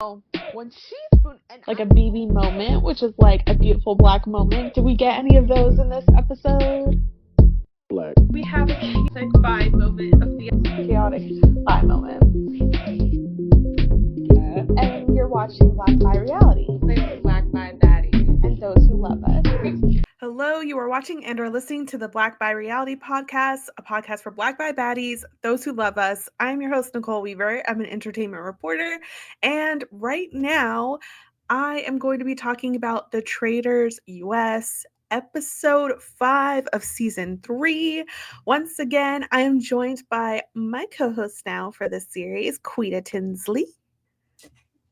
When she spoon and like a BB moment, which is like a beautiful black moment. Did we get any of those in this episode? Black. We have a chaotic vibe moment of the chaotic vibe moment. And you're watching Black by Reality. Black by Baddies. And those who love us. Hello, you are watching and are listening to the Black by Reality podcast, a podcast for Black by Baddies, those who love us. I'm your host, Nicole Weaver. I'm an entertainment reporter. And right now, I am going to be talking about the Traitors US episode 5 of season 3. Once again, I am joined by my co-host now for this series, Quita Tinsley.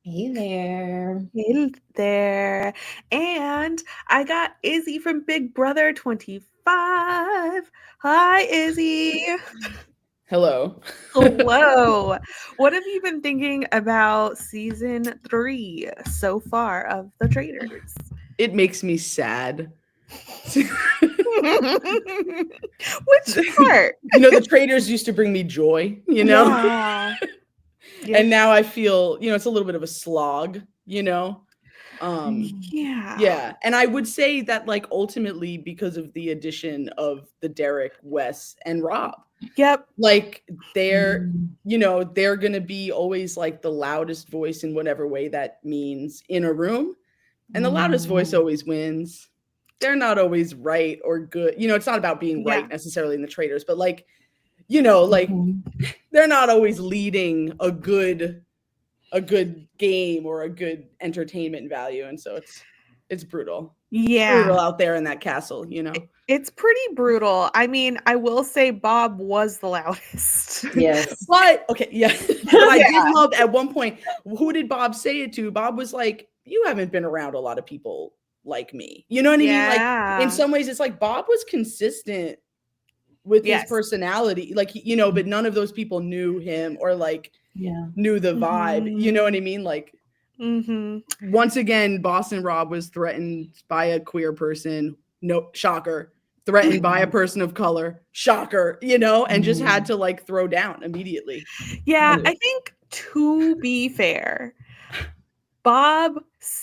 Hey there. Hey there. And I got Izzy from Big Brother 25. Hi, Izzy. Hello. Hello. What have you been thinking about season 3 so far of The Traitors? It makes me sad. Which part? The Traitors used to bring me joy, Yeah. And now I feel, it's a little bit of a slog, Yeah. Yeah. And I would say that ultimately because of the addition of the Derek, Wes, and Rob. Yep. They're going to be always the loudest voice in whatever way that means in a room. And the loudest voice always wins. They're not always right or good. It's not about being right necessarily in the Traitors, but they're not always leading a good game or a good entertainment value. And so it's brutal. Yeah. It's brutal out there in that castle, It's pretty brutal. I mean, I will say Bob was the loudest. Yes. But okay, yeah. But I did love at one point, who did Bob say it to? Bob was like, you haven't been around a lot of people like me. You know what I mean? In some ways, it's Bob was consistent with his personality, but none of those people knew him or knew the vibe. You know what I mean? Once again, Boston Rob was threatened by a queer person. No, shocker. Threatened by a person of color. Shocker, and just had to throw down immediately. Yeah, I think to be fair, Bob was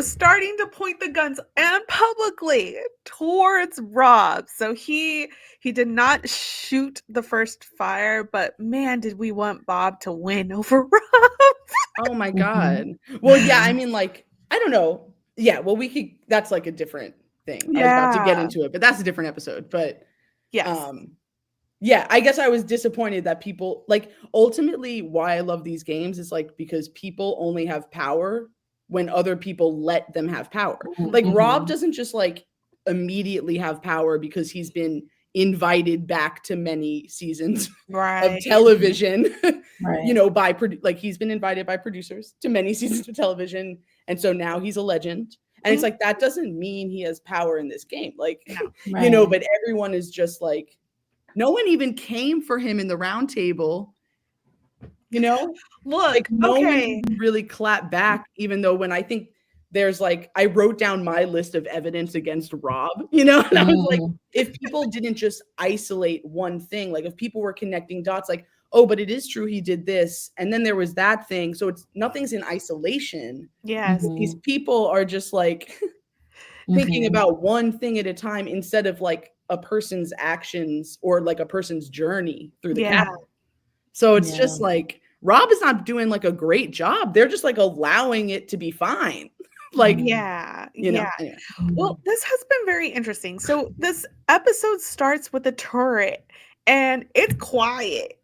starting to point the guns and publicly towards Rob. So he did not shoot the first fire, but man, did we want Bob to win over Rob. Oh my God. Well, yeah, I mean, I don't know. Yeah, well, that's a different thing. I was about to get into it, but that's a different episode. But yes. Yeah, I guess I was disappointed that people ultimately why I love these games is because people only have power when other people let them have power. Rob doesn't just immediately have power because he's been invited back to many seasons of television, he's been invited by producers to many seasons of television. And so now he's a legend. And it's that doesn't mean he has power in this game. But everyone is just no one even came for him in the round table, Look, no one even really clapped back, even though when I think there's I wrote down my list of evidence against Rob, and I was if people didn't just isolate one thing, if people were connecting dots, oh, but it is true he did this, and then there was that thing, so nothing's in isolation. Yes. These people are just thinking about one thing at a time instead of a person's actions or a person's journey through the castle. So it's just Rob is not doing a great job. They're just allowing it to be fine. Anyway. Well, this has been very interesting. So this episode starts with a turret and it's quiet.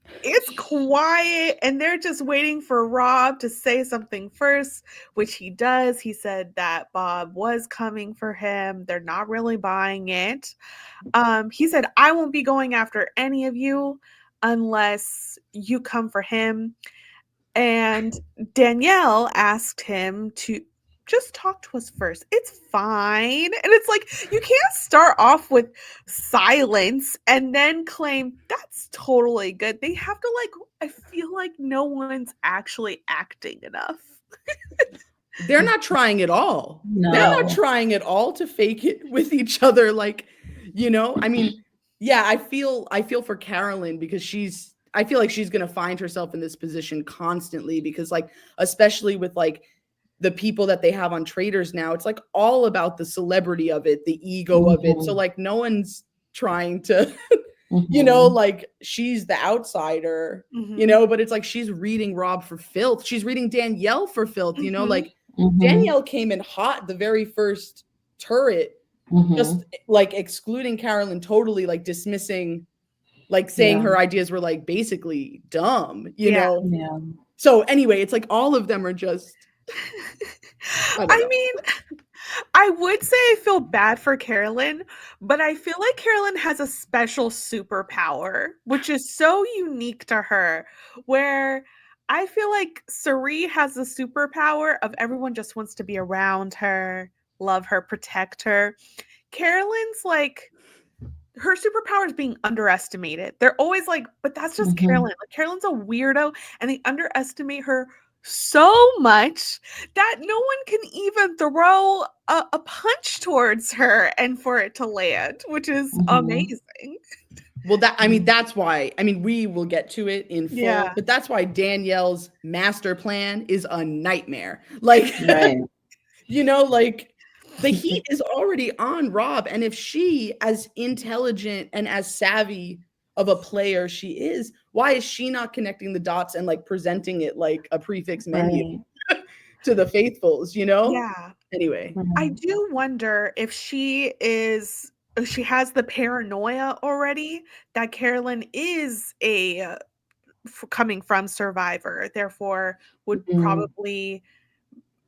And they're just waiting for Rob to say something first, which he does. He said that Bob was coming for him. They're not really buying it. He said, I won't be going after any of you unless you come for him. And Danielle asked him to just talk to us first. It's fine. And it's you can't start off with silence and then claim that's totally good. They have to I feel no one's actually acting enough. They're not trying at all. No. They're not trying at all to fake it with each other. I mean, yeah, I feel for Carolyn because she's I feel like she's going to find herself in this position constantly because like, especially with like the people that they have on Traitors now, it's like all about the celebrity of it, the ego of it. So like no one's trying to, you know, like she's the outsider, you know, but it's like she's reading Rob for filth. She's reading Danielle for filth, you know, like Danielle came in hot the very first turret, just like excluding Carolyn totally, like dismissing, like saying her ideas were like basically dumb, you know? Yeah. So anyway, it's like all of them are just, I mean, I would say I feel bad for Carolyn, but I feel like Carolyn has a special superpower, which is so unique to her, where I feel like Cirie has the superpower of everyone just wants to be around her, love her, protect her. Carolyn's like, her superpower is being underestimated. They're always like, but that's just Carolyn. Like, Carolyn's a weirdo, and they underestimate her so much that no one can even throw a punch towards her and for it to land, which is amazing. Well, that's why, we will get to it in full, but that's why Danielle's master plan is a nightmare. Like, you know, like the heat is already on Rob. And if she, as intelligent and as savvy of a player she is, why is she not connecting the dots and like presenting it like a prefix menu to the faithfuls, you know? Yeah. Anyway. I do wonder if she has the paranoia already that Carolyn is coming from Survivor, therefore would probably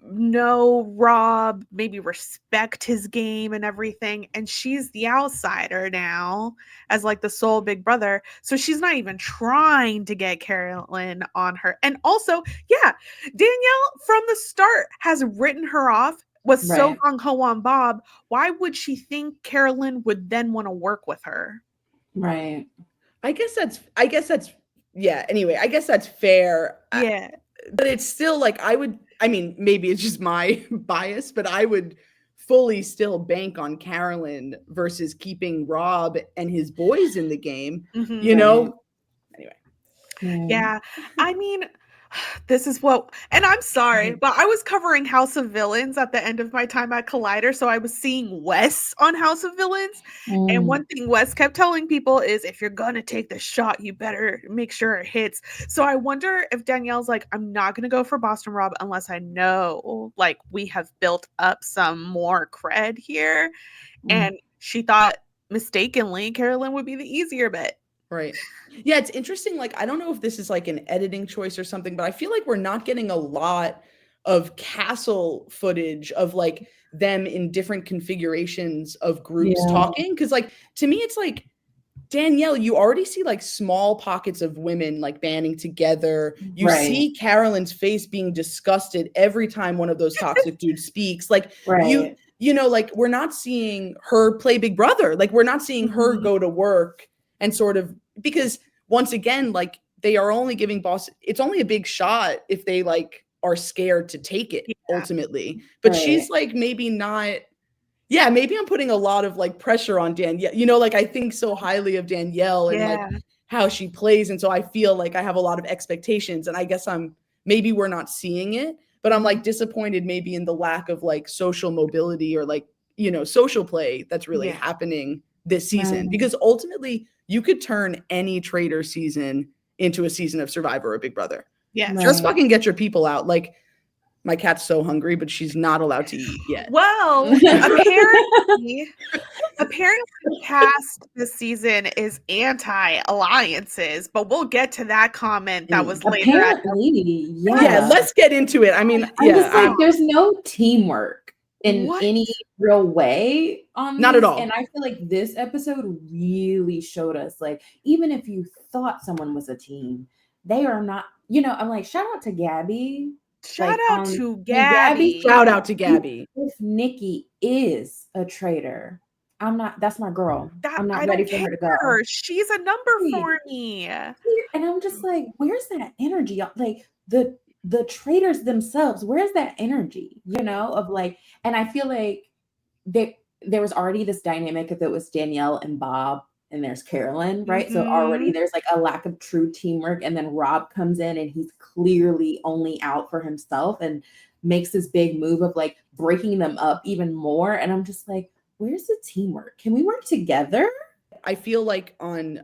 know Rob, maybe respect his game and everything, and she's the outsider now as like the sole big brother, so she's not even trying to get Carolyn on her. And also, Danielle from the start has written her off, was so gung-ho on Bob. Why would she think Carolyn would then want to work with her? Anyway, I guess that's fair. But it's still like, maybe it's just my bias, but I would fully still bank on Carolyn versus keeping Rob and his boys in the game, you know? Anyway. Yeah. I mean, this is and I'm sorry, but I was covering House of Villains at the end of my time at Collider, so I was seeing Wes on House of Villains, and one thing Wes kept telling people is, if you're gonna take the shot, you better make sure it hits. So I wonder if Danielle's like, I'm not gonna go for Boston Rob unless I know like we have built up some more cred here, and she thought mistakenly Carolyn would be the easier bet. Right. Yeah, it's interesting. Like, I don't know if this is like an editing choice or something, but I feel like we're not getting a lot of castle footage of like them in different configurations of groups talking. Cause like, to me, it's like, Danielle, you already see like small pockets of women like banding together. You see Carolyn's face being disgusted every time one of those toxic dudes speaks. Like you know, like we're not seeing her play Big Brother. Like we're not seeing her go to work and sort of, because once again, like they are only giving boss, it's only a big shot if they like are scared to take it ultimately. But she's like, maybe not. Yeah, maybe I'm putting a lot of like pressure on Danielle. You know, like I think so highly of Danielle and like how she plays. And so I feel like I have a lot of expectations, and I guess maybe we're not seeing it, but I'm like disappointed maybe in the lack of like social mobility or like, you know, social play that's really happening this season, because ultimately you could turn any Traitor season into a season of Survivor or Big Brother. Yeah. Just fucking get your people out. Like, my cat's so hungry, but she's not allowed to eat yet. Well, apparently cast this season is anti-alliances, but we'll get to that comment that was later. Apparently, yeah, let's get into it. I mean, I'm just like, there's no teamwork in any real way on not this. at all. And I feel like this episode really showed us, like, even if you thought someone was a team, they are not. You know, I'm like, shout out to Gabby. Shout out to Gabby. Shout out to Gabby. If Nikki is a traitor, I'm not. That's my girl. I'm not ready for her to go. She's a number for me. And I'm just like, where's that energy? Like the traitors themselves, where's that energy? You know, of like, and I feel like there was already this dynamic if it was Danielle and Bob and there's Carolyn, right? So already there's like a lack of true teamwork. And then Rob comes in and he's clearly only out for himself and makes this big move of like breaking them up even more. And I'm just like, where's the teamwork? Can we work together? I feel like on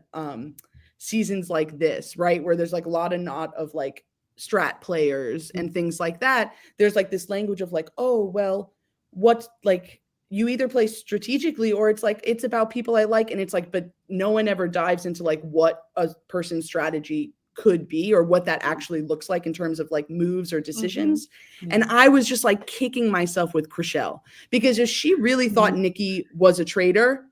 seasons like this, right, where there's like a lot of like strat players and things like that, there's like this language of like, oh, well, what's like, you either play strategically or it's like, it's about people I like. And it's like, but no one ever dives into like what a person's strategy could be or what that actually looks like in terms of like moves or decisions. And I was just like kicking myself with Chrishell, because if she really thought Nikki was a traitor,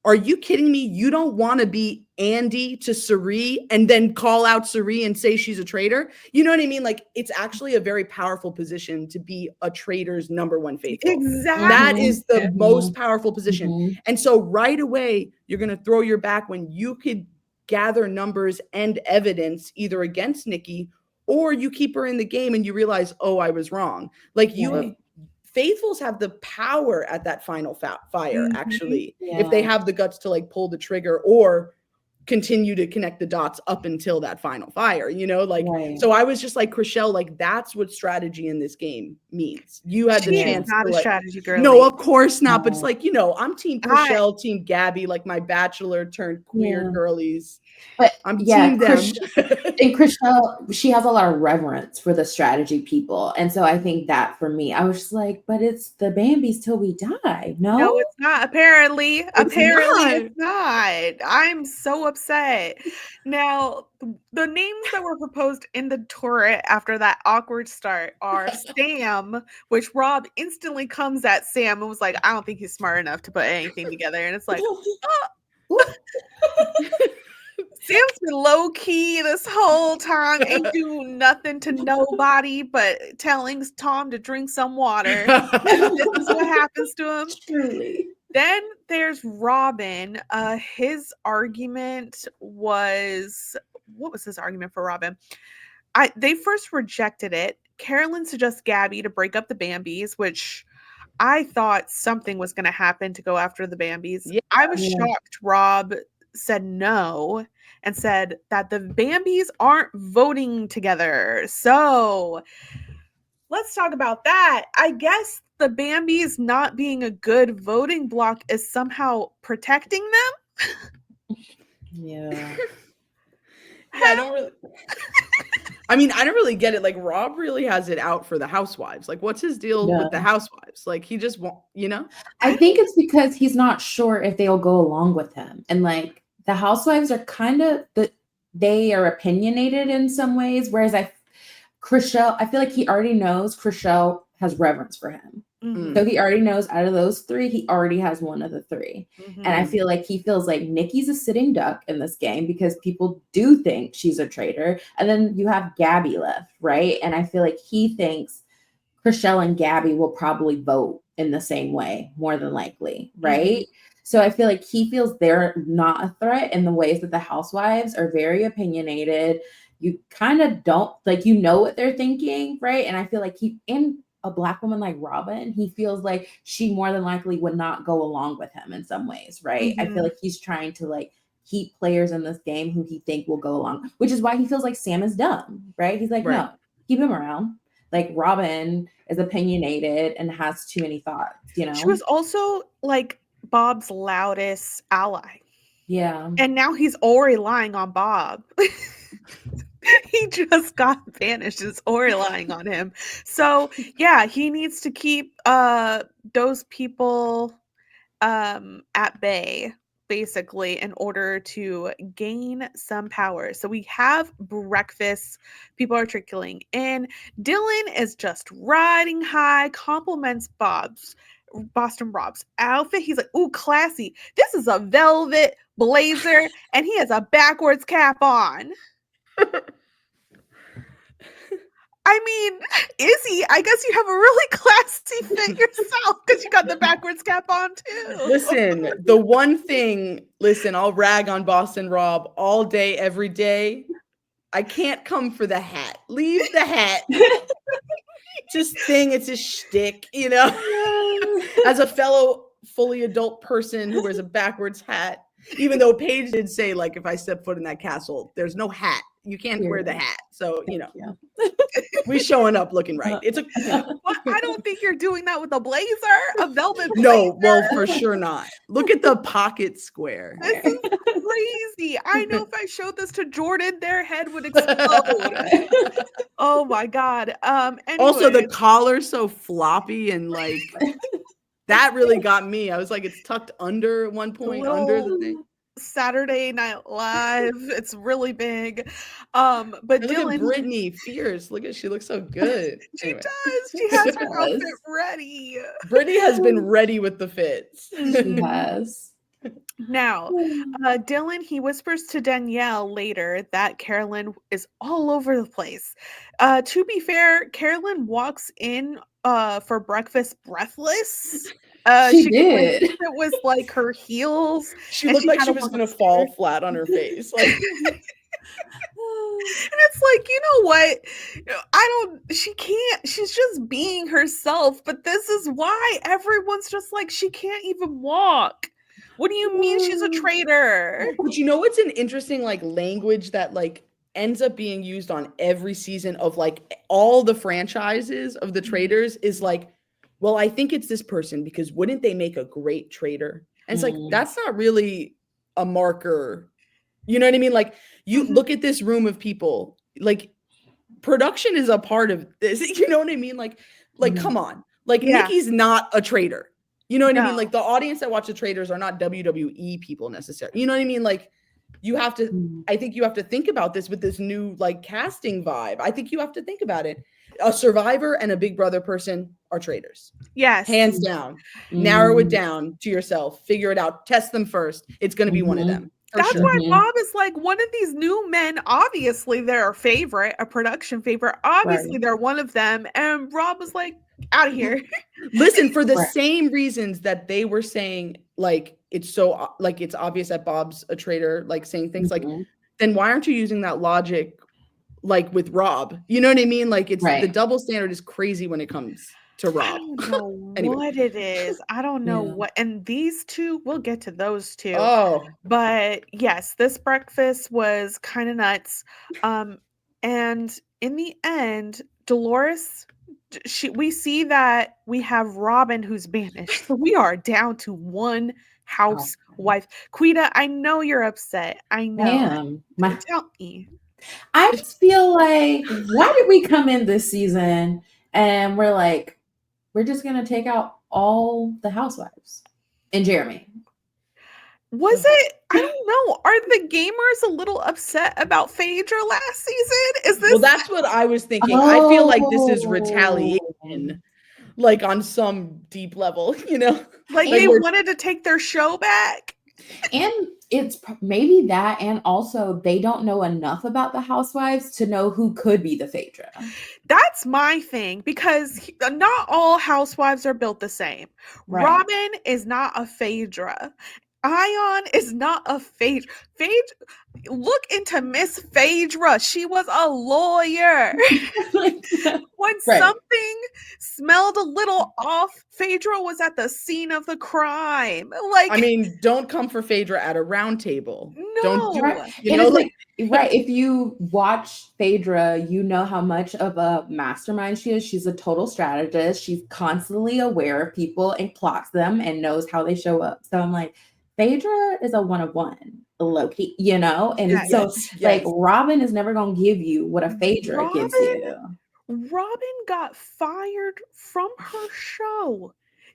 are you kidding me? You don't want to be Andy to Cirie and then call out Cirie and say she's a traitor. You know what I mean? Like, it's actually a very powerful position to be a traitor's number one faithful. Exactly. That is the most powerful position. And so right away, you're going to throw your back when you could gather numbers and evidence either against Nikki, or you keep her in the game and you realize, oh, I was wrong. Like you have faithfuls have the power at that final fire, actually, if they have the guts to like pull the trigger or continue to connect the dots up until that final fire, you know, like, so I was just like, Chrishell, like, that's what strategy in this game means. You had the chance not to, a like, strategy girl. No, of course not. But it's like, you know, I'm team Chrishell, team Gabby, like my bachelor turned queer girlies. But I'm team them. And Chrishell, she has a lot of reverence for the strategy people. And so I think that for me, I was just like, but it's the Bambis till we die. No, it's not. Apparently, it's not. I'm so upset. Now, the names that were proposed in the turret after that awkward start are Sam, which Rob instantly comes at Sam and was like, I don't think he's smart enough to put anything together. And it's like, Sam's been low key this whole time, ain't doing nothing to nobody but telling Tom to drink some water. This is what happens to him. Truly. Then there's Robin. His argument was, what was his argument for Robin? They first rejected it. Carolyn suggests Gabby to break up the Bambis, which I thought something was going to happen to go after the Bambis. I was shocked Rob said no and said that the Bambis aren't voting together. So let's talk about that. I guess the Bambis not being a good voting block is somehow protecting them. I don't really. I mean, I don't really get it. Like, Rob really has it out for the housewives. Like, what's his deal with the housewives? Like, he just won't, you know? I think it's because he's not sure if they'll go along with him. And like, the housewives are kind of they are opinionated in some ways. Whereas Chrishell, I feel like he already knows Chrishell has reverence for him. So he already knows out of those three, he already has one of the three. And I feel like he feels like Nikki's a sitting duck in this game because people do think she's a traitor. And then you have Gabby left, right? And I feel like he thinks Chrishell and Gabby will probably vote in the same way, more than likely, right? So I feel like he feels they're not a threat in the ways that the housewives are very opinionated. You kind of don't, like, you know what they're thinking, right? And I feel like in a Black woman like Robin, he feels like she more than likely would not go along with him in some ways, right? I feel like he's trying to like keep players in this game who he think will go along, which is why he feels like Sam is dumb, right? He's like, no, keep him around. Like, Robin is opinionated and has too many thoughts, you know? She was also like Bob's loudest ally. Yeah. And now he's already lying on Bob. He just got banished. It's already lying on him. So yeah, he needs to keep those people at bay, basically, in order to gain some power. So we have breakfast. People are trickling in. Dylan is just riding high, compliments Boston Rob's outfit. He's like, ooh, classy. This is a velvet blazer, and he has a backwards cap on. I mean, Izzy, I guess you have a really classy fit yourself because you got the backwards cap on too. Listen, I'll rag on Boston Rob all day, every day. I can't come for the hat. Leave the hat. Just thing, it's a shtick, you know? As a fellow fully adult person who wears a backwards hat, Even though Paige did say, like, if I step foot in that castle, there's no hat. You can't wear the hat. So, we showing up looking right. It's a But I don't think you're doing that with a blazer, a velvet blazer. no, well, for sure not. Look at the pocket square. This is crazy. I know if I showed this to Jordan, their head would explode. Oh my God. Also, the collar's so floppy and like that really got me. I was like, it's tucked under at one point, under the thing. Saturday Night Live. It's really big. But look Dylan, at Brittany, fierce. She looks so good. She does. She has her outfit ready. Brittany has been ready with the fits. She has. Now, Dylan, he whispers to Danielle later that Carolyn is all over the place. To be fair, Carolyn walks in for breakfast breathless. She did. It was like her heels. She looked like she was going to fall flat on her face. Like, and it's like, you know what? She can't, she's just being herself. But this is why everyone's just like, she can't even walk. What do you mean she's a traitor? But you know what's an interesting like language that like ends up being used on every season of like all the franchises of the Traitors is like, well, I think it's this person because wouldn't they make a great traitor? And it's like, that's not really a marker. You know what I mean? Like, you look at this room of people, like, production is a part of this. You know what I mean? Like, come on. Like, Nikki's not a traitor. You know what I mean? Like, the audience that watch the Traitors are not WWE people necessarily. You know what I mean? Like, you have to, I think you have to think about this with this new, like, casting vibe. I think you have to think about it. A Survivor and a Big Brother person are traitors. Yes. Hands down. Narrow it down to yourself. Figure it out. Test them first. It's going to be one of them. That's why Bob is like one of these new men. Obviously, they're a favorite, a production favorite. Obviously, they're one of them. And Rob was like, out of here. Listen, for the same reasons that they were saying, like, it's so, like, it's obvious that Bob's a traitor, like, saying things like, then why aren't you using that logic, like, with Rob? You know what I mean? Like, it's the double standard is crazy when it comes to Rob. I don't know what it is. I don't know what. And these two, we'll get to those two. Oh, but yes, this breakfast was kind of nuts. And in the end, Dolores, we see that we have Robin who's banished. So we are down to one housewife. Quita, I know you're upset. I know. Tell me. I just feel like, why did we come in this season and we're like, we're just going to take out all the housewives and Jeremy? Was it? I don't know. Are the gamers a little upset about Phaedra last season? Is this? Well, that's what I was thinking. I feel like this is retaliation, like on some deep level, you know? Like they wanted to take their show back. And it's maybe that, and also they don't know enough about the housewives to know who could be the Phaedra. That's my thing, because not all housewives are built the same. Right. Robin is not a Phaedra. Ion is not a Phaedra. Look into Miss Phaedra. She was a lawyer. When something smelled a little off, Phaedra was at the scene of the crime. Like, I mean, don't come for Phaedra at a round table. No. Don't do it. You know, like, if you watch Phaedra, you know how much of a mastermind she is. She's a total strategist. She's constantly aware of people and plots them and knows how they show up. So I'm like, Phaedra is a one-of-one, low-key, you know? And like, Robin is never going to give you what a Phaedra gives you. Robin got fired from her show,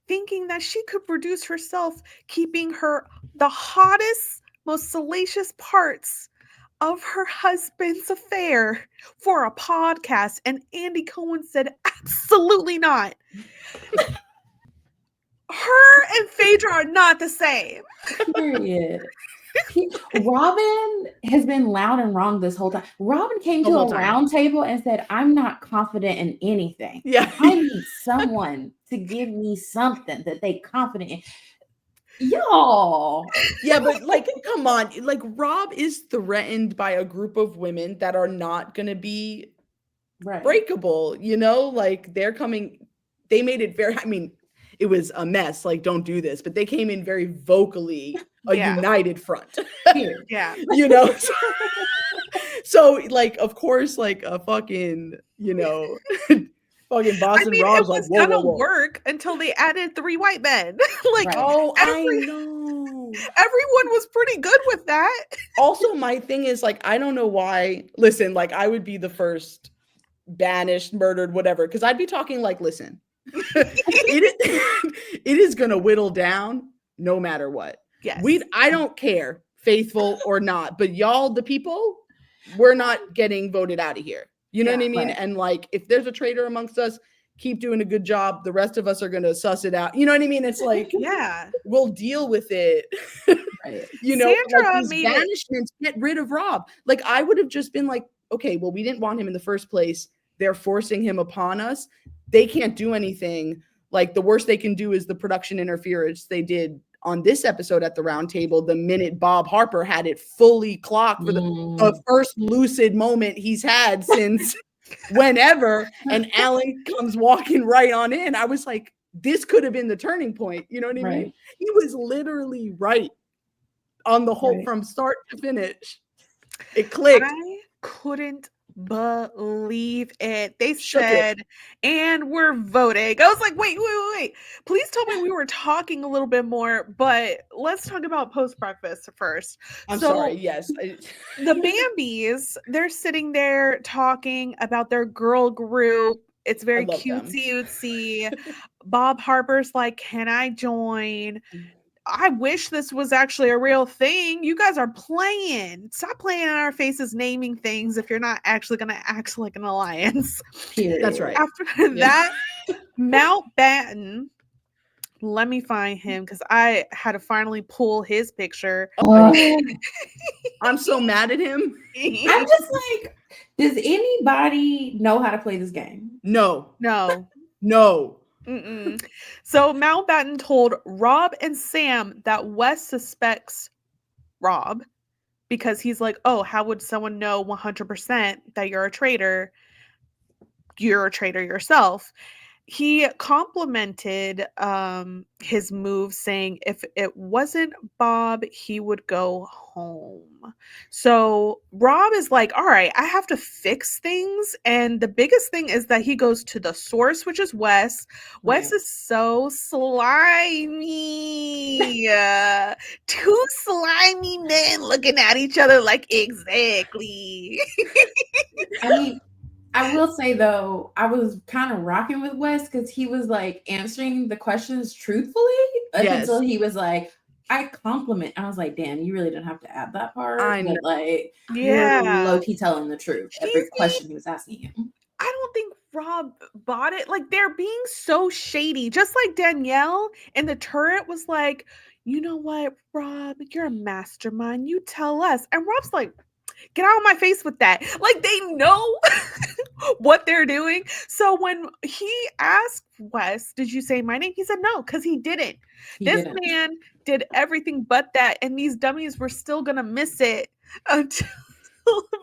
thinking that she could produce herself, keeping the hottest, most salacious parts of her husband's affair for a podcast. And Andy Cohen said, absolutely not. Her and Phaedra are not the same. Period. Robin has been loud and wrong this whole time. Robin came to a round table and said, I'm not confident in anything. Yeah. I need someone to give me something that they confident in. Y'all. Yeah, but like, come on. Like, Rob is threatened by a group of women that are not going to be breakable, you know? Like, they made it very, I mean, it was a mess. Like, don't do this. But they came in very vocally a united front. Yeah. You know? So like, of course, like a fucking, you know, fucking Boston Rob's it was like, gonna whoa. work until they added 3 white men. Like, I know. Everyone was pretty good with that. Also, my thing is like, I don't know why. Listen, like, I would be the first banished, murdered, whatever, because I'd be talking like, listen, it is gonna whittle down no matter what. Yes. I don't care, faithful or not, but y'all, the people, we're not getting voted out of here. You know what I mean? Right. And like, if there's a traitor amongst us, keep doing a good job. The rest of us are gonna suss it out. You know what I mean? It's like, we'll deal with it. Right. You know, Sandra like these banishments, get rid of Rob. Like, I would have just been like, okay, well, we didn't want him in the first place. They're forcing him upon us. They can't do anything. Like, the worst they can do is the production interference they did on this episode at the round table, the minute Bob Harper had it fully clocked for the first lucid moment he's had since whenever, and Alan comes walking right on in. I was like, this could have been the turning point. You know what I mean? He was literally right on the whole, from start to finish. It clicked. I couldn't believe it. They said, and we're voting. I was like, wait. Please tell me we were talking a little bit more, but let's talk about post breakfast first. I'm sorry. Yes. The Bambis, they're sitting there talking about their girl group. It's very cutesy. Bob Harper's like, can I join? I wish this was actually a real thing. You guys are playing. Stop playing in our faces, naming things if you're not actually going to act like an alliance. Period. That's right. After that, Mountbatten, let me find him because I had to finally pull his picture. I'm so mad at him. I'm just like, does anybody know how to play this game? No. Mm-mm. So Mountbatten told Rob and Sam that Wes suspects Rob because he's like, oh, how would someone know 100% that you're a traitor? You're a traitor yourself. He complimented his move, saying if it wasn't Bob, he would go home. So Rob is like, all right, I have to fix things. And the biggest thing is that he goes to the source, which is Wes. Right. Wes is so slimy. Two slimy men looking at each other like, exactly. I mean, I will say, though, I was kind of rocking with Wes because he was like answering the questions truthfully until he was like, I compliment. I was like, damn, you really didn't have to add that part. I know. But like, you're low-key telling the truth. Every question he was asking him. I don't think Rob bought it. Like, they're being so shady. Just like Danielle in the turret was like, you know what, Rob, you're a mastermind. You tell us. And Rob's like, get out of my face with that. Like, they know what they're doing. So when he asked Wes, did you say my name? He said no, because he didn't. This man did everything but that. And these dummies were still going to miss it until,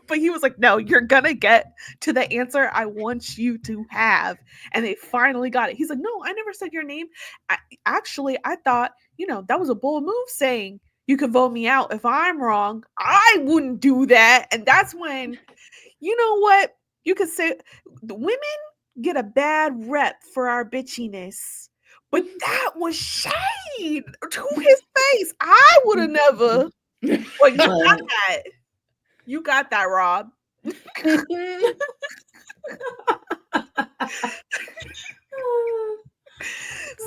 but he was like, no, you're going to get to the answer I want you to have. And they finally got it. He's like, no, I never said your name. I thought, that was a bold move saying, you can vote me out if I'm wrong. I wouldn't do that. And that's when, you know what? You could say the women get a bad rep for our bitchiness. But that was shade to his face. I would have never. Well, you got that. You got that, Rob.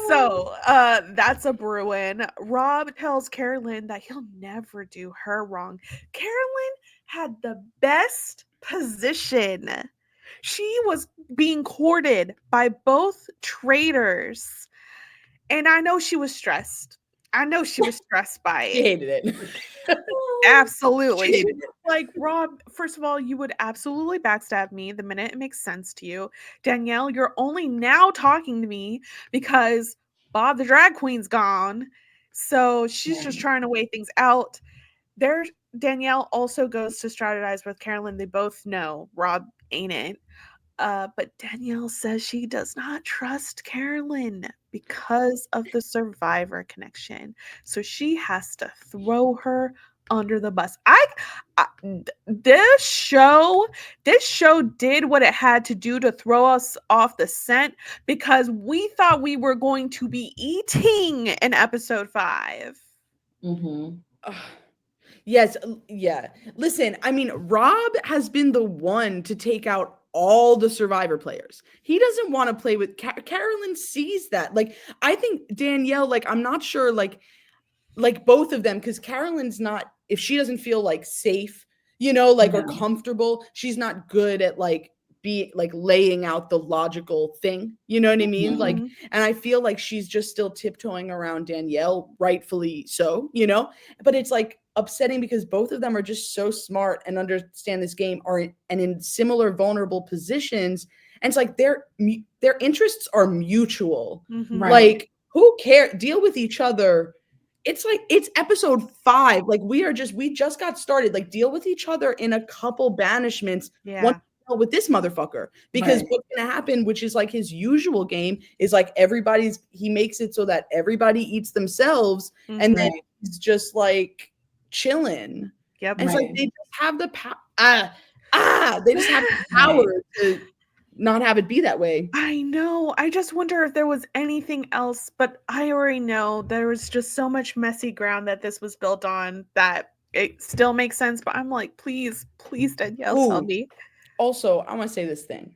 So that's a brewing. Rob tells Carolyn that he'll never do her wrong. Carolyn had the best position. She was being courted by both traitors. And I know she was stressed. By it. She hated it. Absolutely. She hated it. Like, Rob, first of all, you would absolutely backstab me the minute it makes sense to you. Danielle, you're only now talking to me because Bob the drag queen's gone. So she's just trying to weigh things out. Danielle also goes to strategize with Carolyn. They both know Rob ain't it. But Danielle says she does not trust Carolyn because of the Survivor connection. So she has to throw her under the bus. This show did what it had to do to throw us off the scent, because we thought we were going to be eating in episode 5. Yes, yeah. Listen, I mean, Rob has been the one to take out all the Survivor players. He doesn't want to play with Carolyn sees that. Like, I think Danielle, like, I'm not sure, like both of them, because Carolyn's not, if she doesn't feel like safe, you know, like, or comfortable, she's not good at like laying out the logical thing, you know what I mean? Like, and I feel like she's just still tiptoeing around Danielle, rightfully so, you know, but it's like upsetting because both of them are just so smart and understand this game, and in similar vulnerable positions, and it's like their interests are mutual. Like, who cares? Deal with each other. It's like, it's episode 5. Like, we just got started. Like, deal with each other in a couple banishments. Yeah. With this motherfucker, because what's gonna happen, which is like his usual game, is like he makes it so that everybody eats themselves, and then he's just like chilling. Yep. And it's like they just have the power. They just have the power to not have it be that way. I know. I just wonder if there was anything else, but I already know there was just so much messy ground that this was built on that it still makes sense. But I'm like, please, Danielle, tell me. Also, I want to say this thing.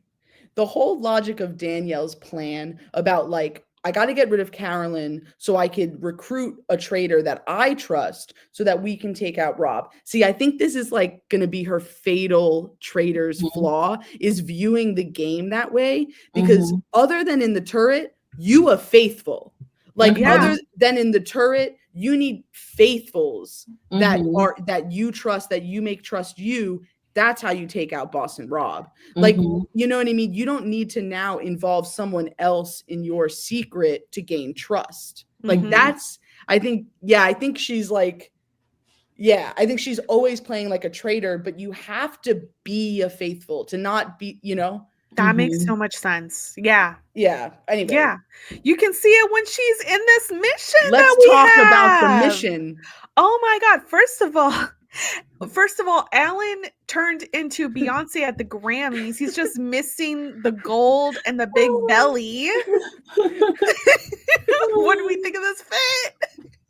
The whole logic of Danielle's plan about like, I got to get rid of Carolyn so I could recruit a traitor that I trust so that we can take out Rob. See, I think this is like going to be her fatal traitor's flaw, is viewing the game that way, because other than in the turret, you are faithful. Like, other than in the turret, you need faithfuls that you trust, that you make trust you. That's how you take out Boss and Rob. Like, you know what I mean? You don't need to now involve someone else in your secret to gain trust. Like, that's, I think she's like, I think she's always playing like a traitor, but you have to be a faithful to not be, you know? That makes so much sense. Yeah. Yeah. Anyway. Yeah. You can see it when she's in this mission. Let's talk about the mission. Oh my God. First of all, Alan turned into Beyonce at the Grammys. He's just missing the gold and the big belly. What do we think of this fit?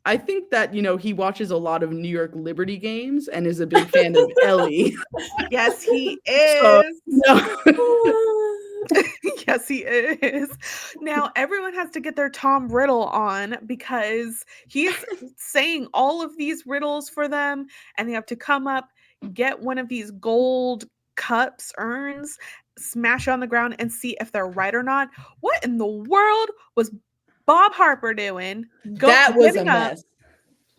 I think that, you know, he watches a lot of New York Liberty games and is a big fan of Ellie. Yes, he is. Yes, he is. Now, everyone has to get their Tom riddle on because he's saying all of these riddles for them, and they have to come up, get one of these gold cups, urns, smash on the ground, and see if they're right or not. What in the world was Bob Harper doing? That was a mess.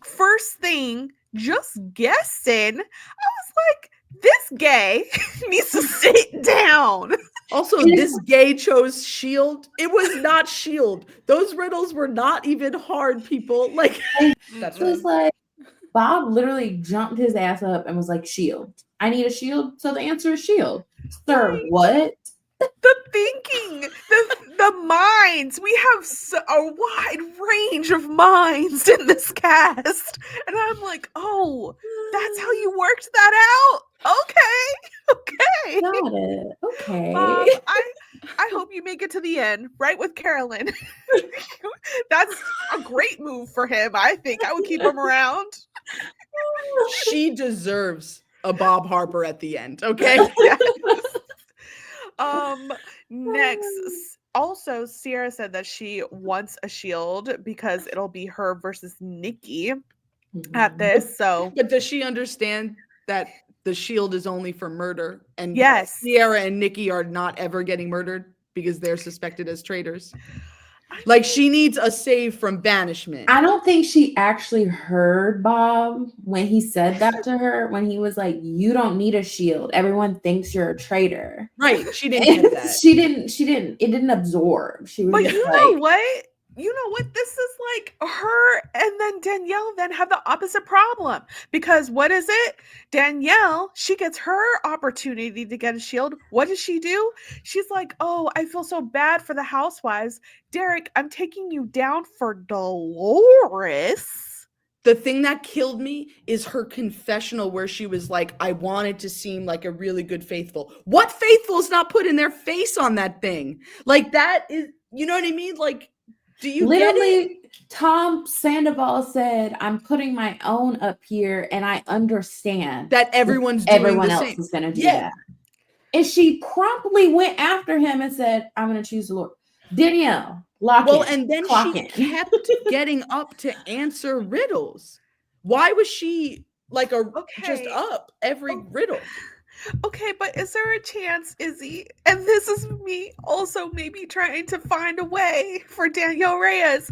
First thing, just guessing. I was like, this gay needs to sit down. Also, this gay chose Shield. It was not Shield. Those riddles were not even hard, people. Like, that's was like, Bob literally jumped his ass up and was like, Shield. I need a shield, so the answer is Shield. Sir, what? The thinking, the minds. We have a wide range of minds in this cast. And I'm like, oh, that's how you worked that out? Okay. Got it. Okay. I hope you make it to the end, right with Carolyn. That's a great move for him. I think I would keep him around. She deserves a Bob Harper at the end, okay? Yes. Next, also Sierra said that she wants a shield because it'll be her versus Nikki at this. So, but does she understand that the shield is only for murder, and yes, Sierra and Nikki are not ever getting murdered because they're suspected as traitors? Like, she needs a save from banishment. I don't think she actually heard Bob when he said that to her, when he was like, you don't need a shield. Everyone thinks you're a traitor. Right. She didn't get that. She didn't. It didn't absorb. She was but just you like, know what? you know what? This is like her and then Danielle then have the opposite problem. Because what is it? Danielle, she gets her opportunity to get a shield. What does she do? She's like, oh, I feel so bad for the housewives. Derek, I'm taking you down for Dolores. The thing that killed me is her confessional where she was like, I wanted to seem like a really good faithful. What faithful is not putting their face on that thing? Like that is, you know what I mean? Like, do you literally get it? Tom Sandoval said, I'm putting my own up here and I understand that everyone else is going to do that. And she promptly went after him and said, I'm going to choose the Lord. Danielle, and then she kept getting up to answer riddles. Why was she like just up every riddle? Okay, but is there a chance, Izzy, and this is me also maybe trying to find a way for Danielle Reyes,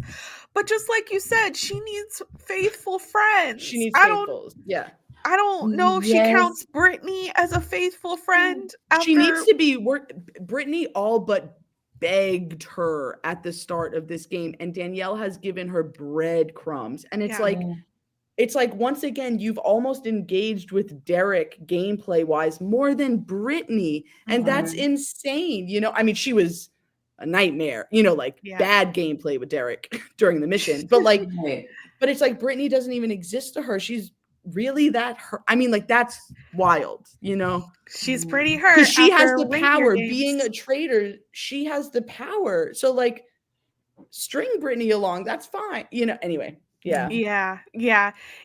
but just like you said, she needs faithful friends. She needs faithfuls. Yeah. I don't know if she counts Brittany as a faithful friend. She needs to be Brittany all but begged her at the start of this game, and Danielle has given her breadcrumbs. And it's like once again, you've almost engaged with Derek gameplay wise more than Brittany, and that's insane. You know, I mean, she was a nightmare. You know, like bad gameplay with Derek during the mission, but like, but it's like Brittany doesn't even exist to her. She's really that her. I mean, like that's wild. You know, she's pretty hurt because she has the power. Being a traitor, she has the power. So like, string Brittany along. That's fine. You know. Anyway. Yeah.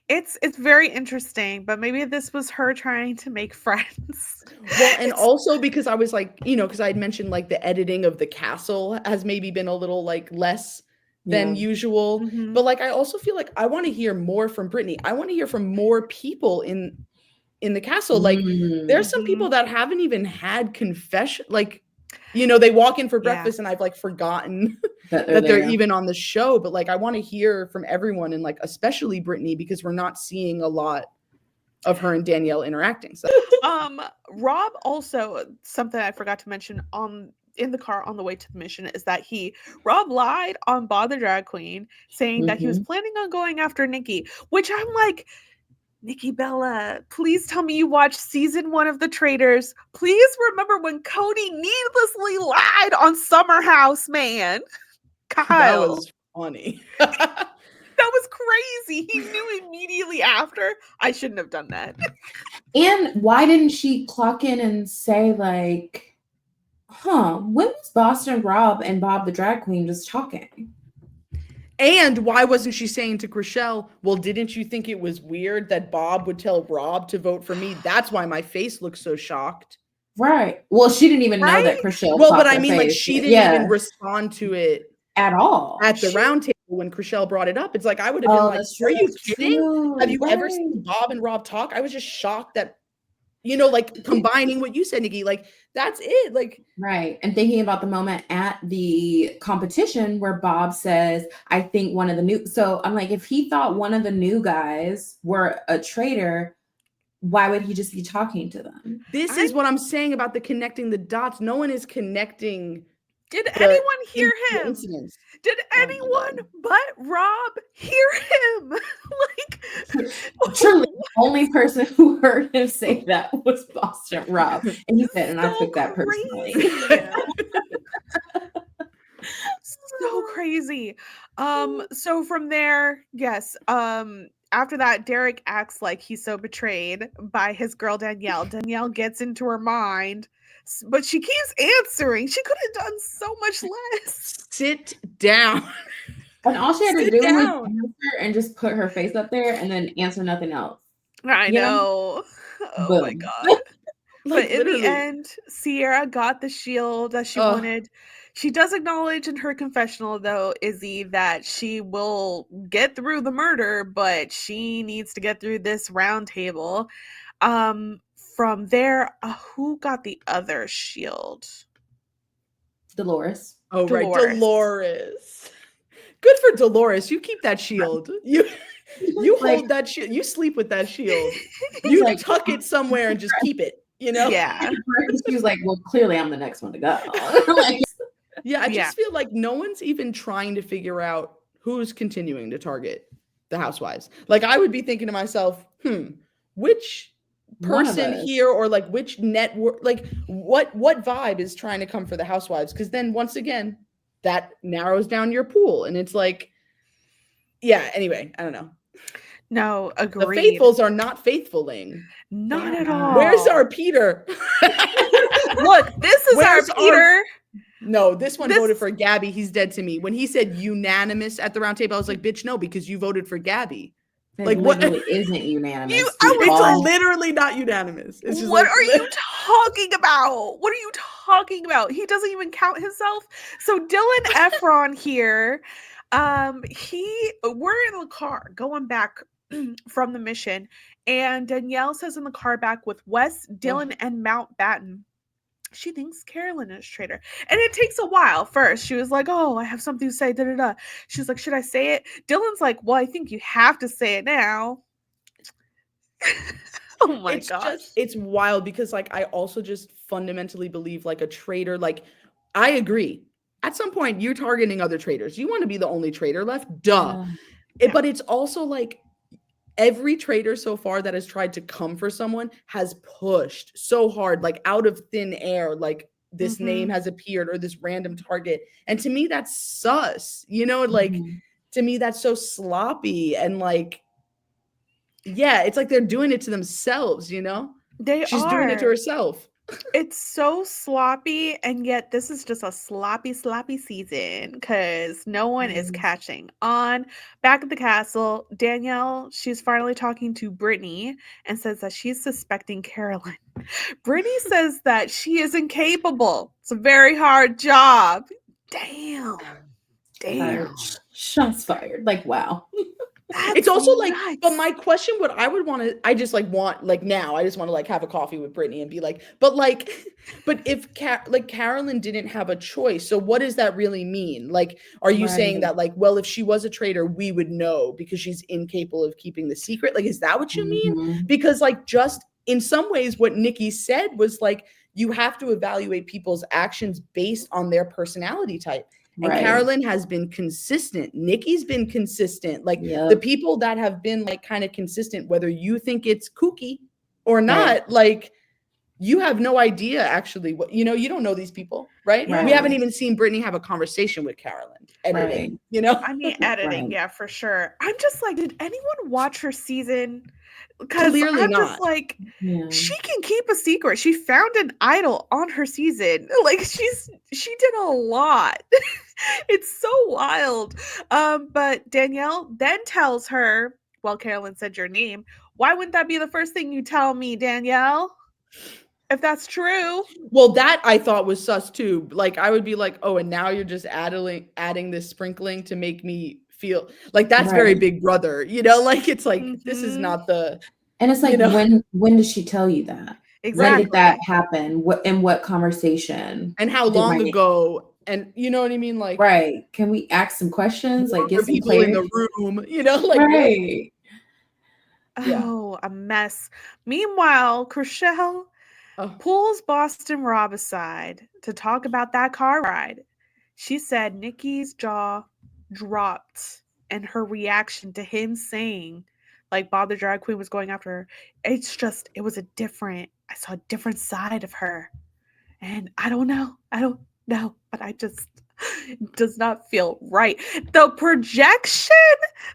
It's very interesting, but maybe this was her trying to make friends. Well, and also because I was like, you know, because I had mentioned like the editing of the castle has maybe been a little like less than usual. Mm-hmm. But like I also feel like I want to hear more from Brittany. I want to hear from more people in the castle. Like there's some people that haven't even had confession, like, you know, they walk in for breakfast and I've like forgotten that they're even on the show. But like, I want to hear from everyone, and like, especially Brittany, because we're not seeing a lot of her and Danielle interacting. So, Rob also, something I forgot to mention in the car on the way to the mission is that Rob lied on Bob the Drag Queen, saying that he was planning on going after Nikki, which I'm like, Nikki Bella, please tell me you watched season 1 of the Traitors. Please remember when Cody needlessly lied on Summer House, man. Kyle. That was funny. That was crazy. He knew immediately after. I shouldn't have done that. And why didn't she clock in and say like, when was Boston Rob and Bob the Drag Queen just talking? And why wasn't she saying to Chrishell, well, didn't you think it was weird that Bob would tell Rob to vote for me? That's why my face looks so shocked. Right. Well, she didn't even know that Chrishell. Well, but I mean, like, she didn't even respond to it at all at the round table when Chrishell brought it up. It's like, I would have been like, are you kidding? Have you ever seen Bob and Rob talk? I was just shocked that, you know, like combining what you said, Nikki, like that's it. Like, right. And thinking about the moment at the competition where Bob says, I think one of the new, so I'm like, if he thought one of the new guys were a traitor, why would he just be talking to them? This is what I'm saying about the connecting the dots. No one is connecting. Did anyone hear him? Incidents. Did anyone but Rob hear him? Like, truly, the only person who heard him say that was Boston Rob, and he said, and I took that personally. So crazy. So from there, yes. After that, Derek acts like he's so betrayed by his girl Danielle. Danielle gets into her mind, but she keeps answering. She could have done so much less. Sit down. And all she had to do was answer and just put her face up there and then answer nothing else. I know. Oh my God. But in the end, Sierra got the shield that she wanted. She does acknowledge in her confessional, though, Izzy, that she will get through the murder, but she needs to get through this round table. From there, who got the other shield? Dolores. Oh, right. Dolores. Good for Dolores. You keep that shield. You hold that shield. You sleep with that shield. You like, tuck it somewhere and just keep it, you know? Yeah. She was like, well, clearly I'm the next one to go. Yeah, I just feel like no one's even trying to figure out who's continuing to target the housewives. Like I would be thinking to myself, which person here or like which network, like what vibe is trying to come for the housewives? Because then once again, that narrows down your pool. And it's like, yeah, anyway, I don't know. No, agreed. The faithfuls are not faithfuling. Not at all. Where's our Peter? Look, this is our Peter. No, this one voted for Gabby. He's dead to me. When he said unanimous at the round table, I was like, bitch, no, because you voted for Gabby. Like what isn't unanimous? It's literally not unanimous. It's just what are you talking about? What are you talking about? He doesn't even count himself. So Dylan Efron here, we're in the car going back from the mission, and Danielle says in the car back with Wes, Dylan, and Mountbatten, she thinks Carolyn is traitor. And it takes a while. First, she was like, oh, I have something to say, da-da-da. She's like, should I say it? Dylan's like, well, I think you have to say it now. Oh my gosh. It's wild because like I also just fundamentally believe like a traitor, like I agree. At some point, you're targeting other traitors. You want to be the only traitor left? Duh. But it's also like every traitor so far that has tried to come for someone has pushed so hard, like out of thin air, like this name has appeared or this random target. And to me, that's sus, you know, like to me, that's so sloppy. And like, yeah, it's like they're doing it to themselves, you know? She's doing it to herself. It's so sloppy, and yet this is just a sloppy season because no one is catching on. Back at the castle, Danielle, she's finally talking to Brittany and says that she's suspecting Carolyn. Brittany says that she is incapable. It's a very hard job. Damn. Shots fired. Like, wow. It's also like, but my question, what I would want to, I just like want, like now, I just want to like have a coffee with Brittany and be like, but if Carolyn didn't have a choice, so what does that really mean? Like, are you saying that like, well, if she was a traitor, we would know because she's incapable of keeping the secret? Like, is that what you mean? Because like, just in some ways, what Nikki said was like, you have to evaluate people's actions based on their personality type. And Carolyn has been consistent. Nikki's been consistent. Like the people that have been like kind of consistent, whether you think it's kooky or not, like you have no idea actually what, you know, you don't know these people, right? We haven't even seen Brittany have a conversation with Carolyn. Editing, you know? I mean, editing, yeah, for sure. I'm just like, did anyone watch her season? Because clearly I'm not. Just like, she can keep a secret. She found an idol on her season. Like she did a lot. It's so wild. But Danielle then tells her, well, Carolyn said your name. Why wouldn't that be the first thing you tell me, Danielle? If that's true. Well, that I thought was sus too. Like I would be like, oh, and now you're just adding this sprinkling to make me feel like that's very Big Brother, you know, like it's like this is not the, and it's like, you know, when did she tell you that? Exactly. When did that happen? What conversation? And how long ago? And you know what I mean? Like, can we ask some questions? Like, get some people clarity in the room, you know, like Oh, a mess. Meanwhile, Chrishell pulls Boston Rob aside to talk about that car ride. She said Nikki's jaw dropped and her reaction to him saying like Bob the drag queen was going after her. I saw a different side of her. And I don't know, but I just does not feel right. The projection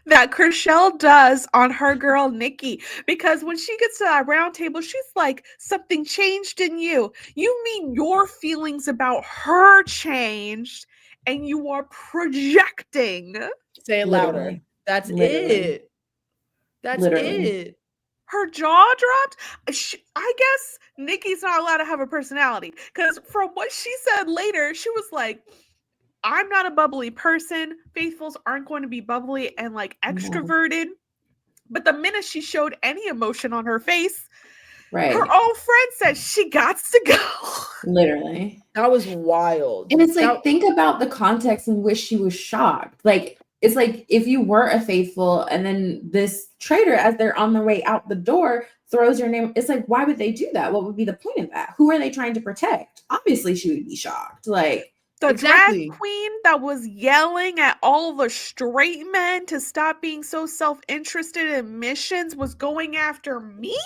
that Chrishell does on her girl Nikki, because when she gets to that round table, she's like, something changed in you. You mean your feelings about her changed and you are projecting. Say it louder. That's it. That's it. Her jaw dropped. I guess Nikki's not allowed to have a personality because from what she said later, she was like, I'm not a bubbly person. Faithfuls aren't going to be bubbly and like extroverted. But the minute she showed any emotion on her face, her own friend said she got to go. Literally. That was wild. And it's like, think about the context in which she was shocked. Like, it's like if you were a faithful and then this traitor, as they're on their way out the door, throws your name. It's like, why would they do that? What would be the point of that? Who are they trying to protect? Obviously, she would be shocked. Like, The drag queen that was yelling at all the straight men to stop being so self-interested in missions was going after me?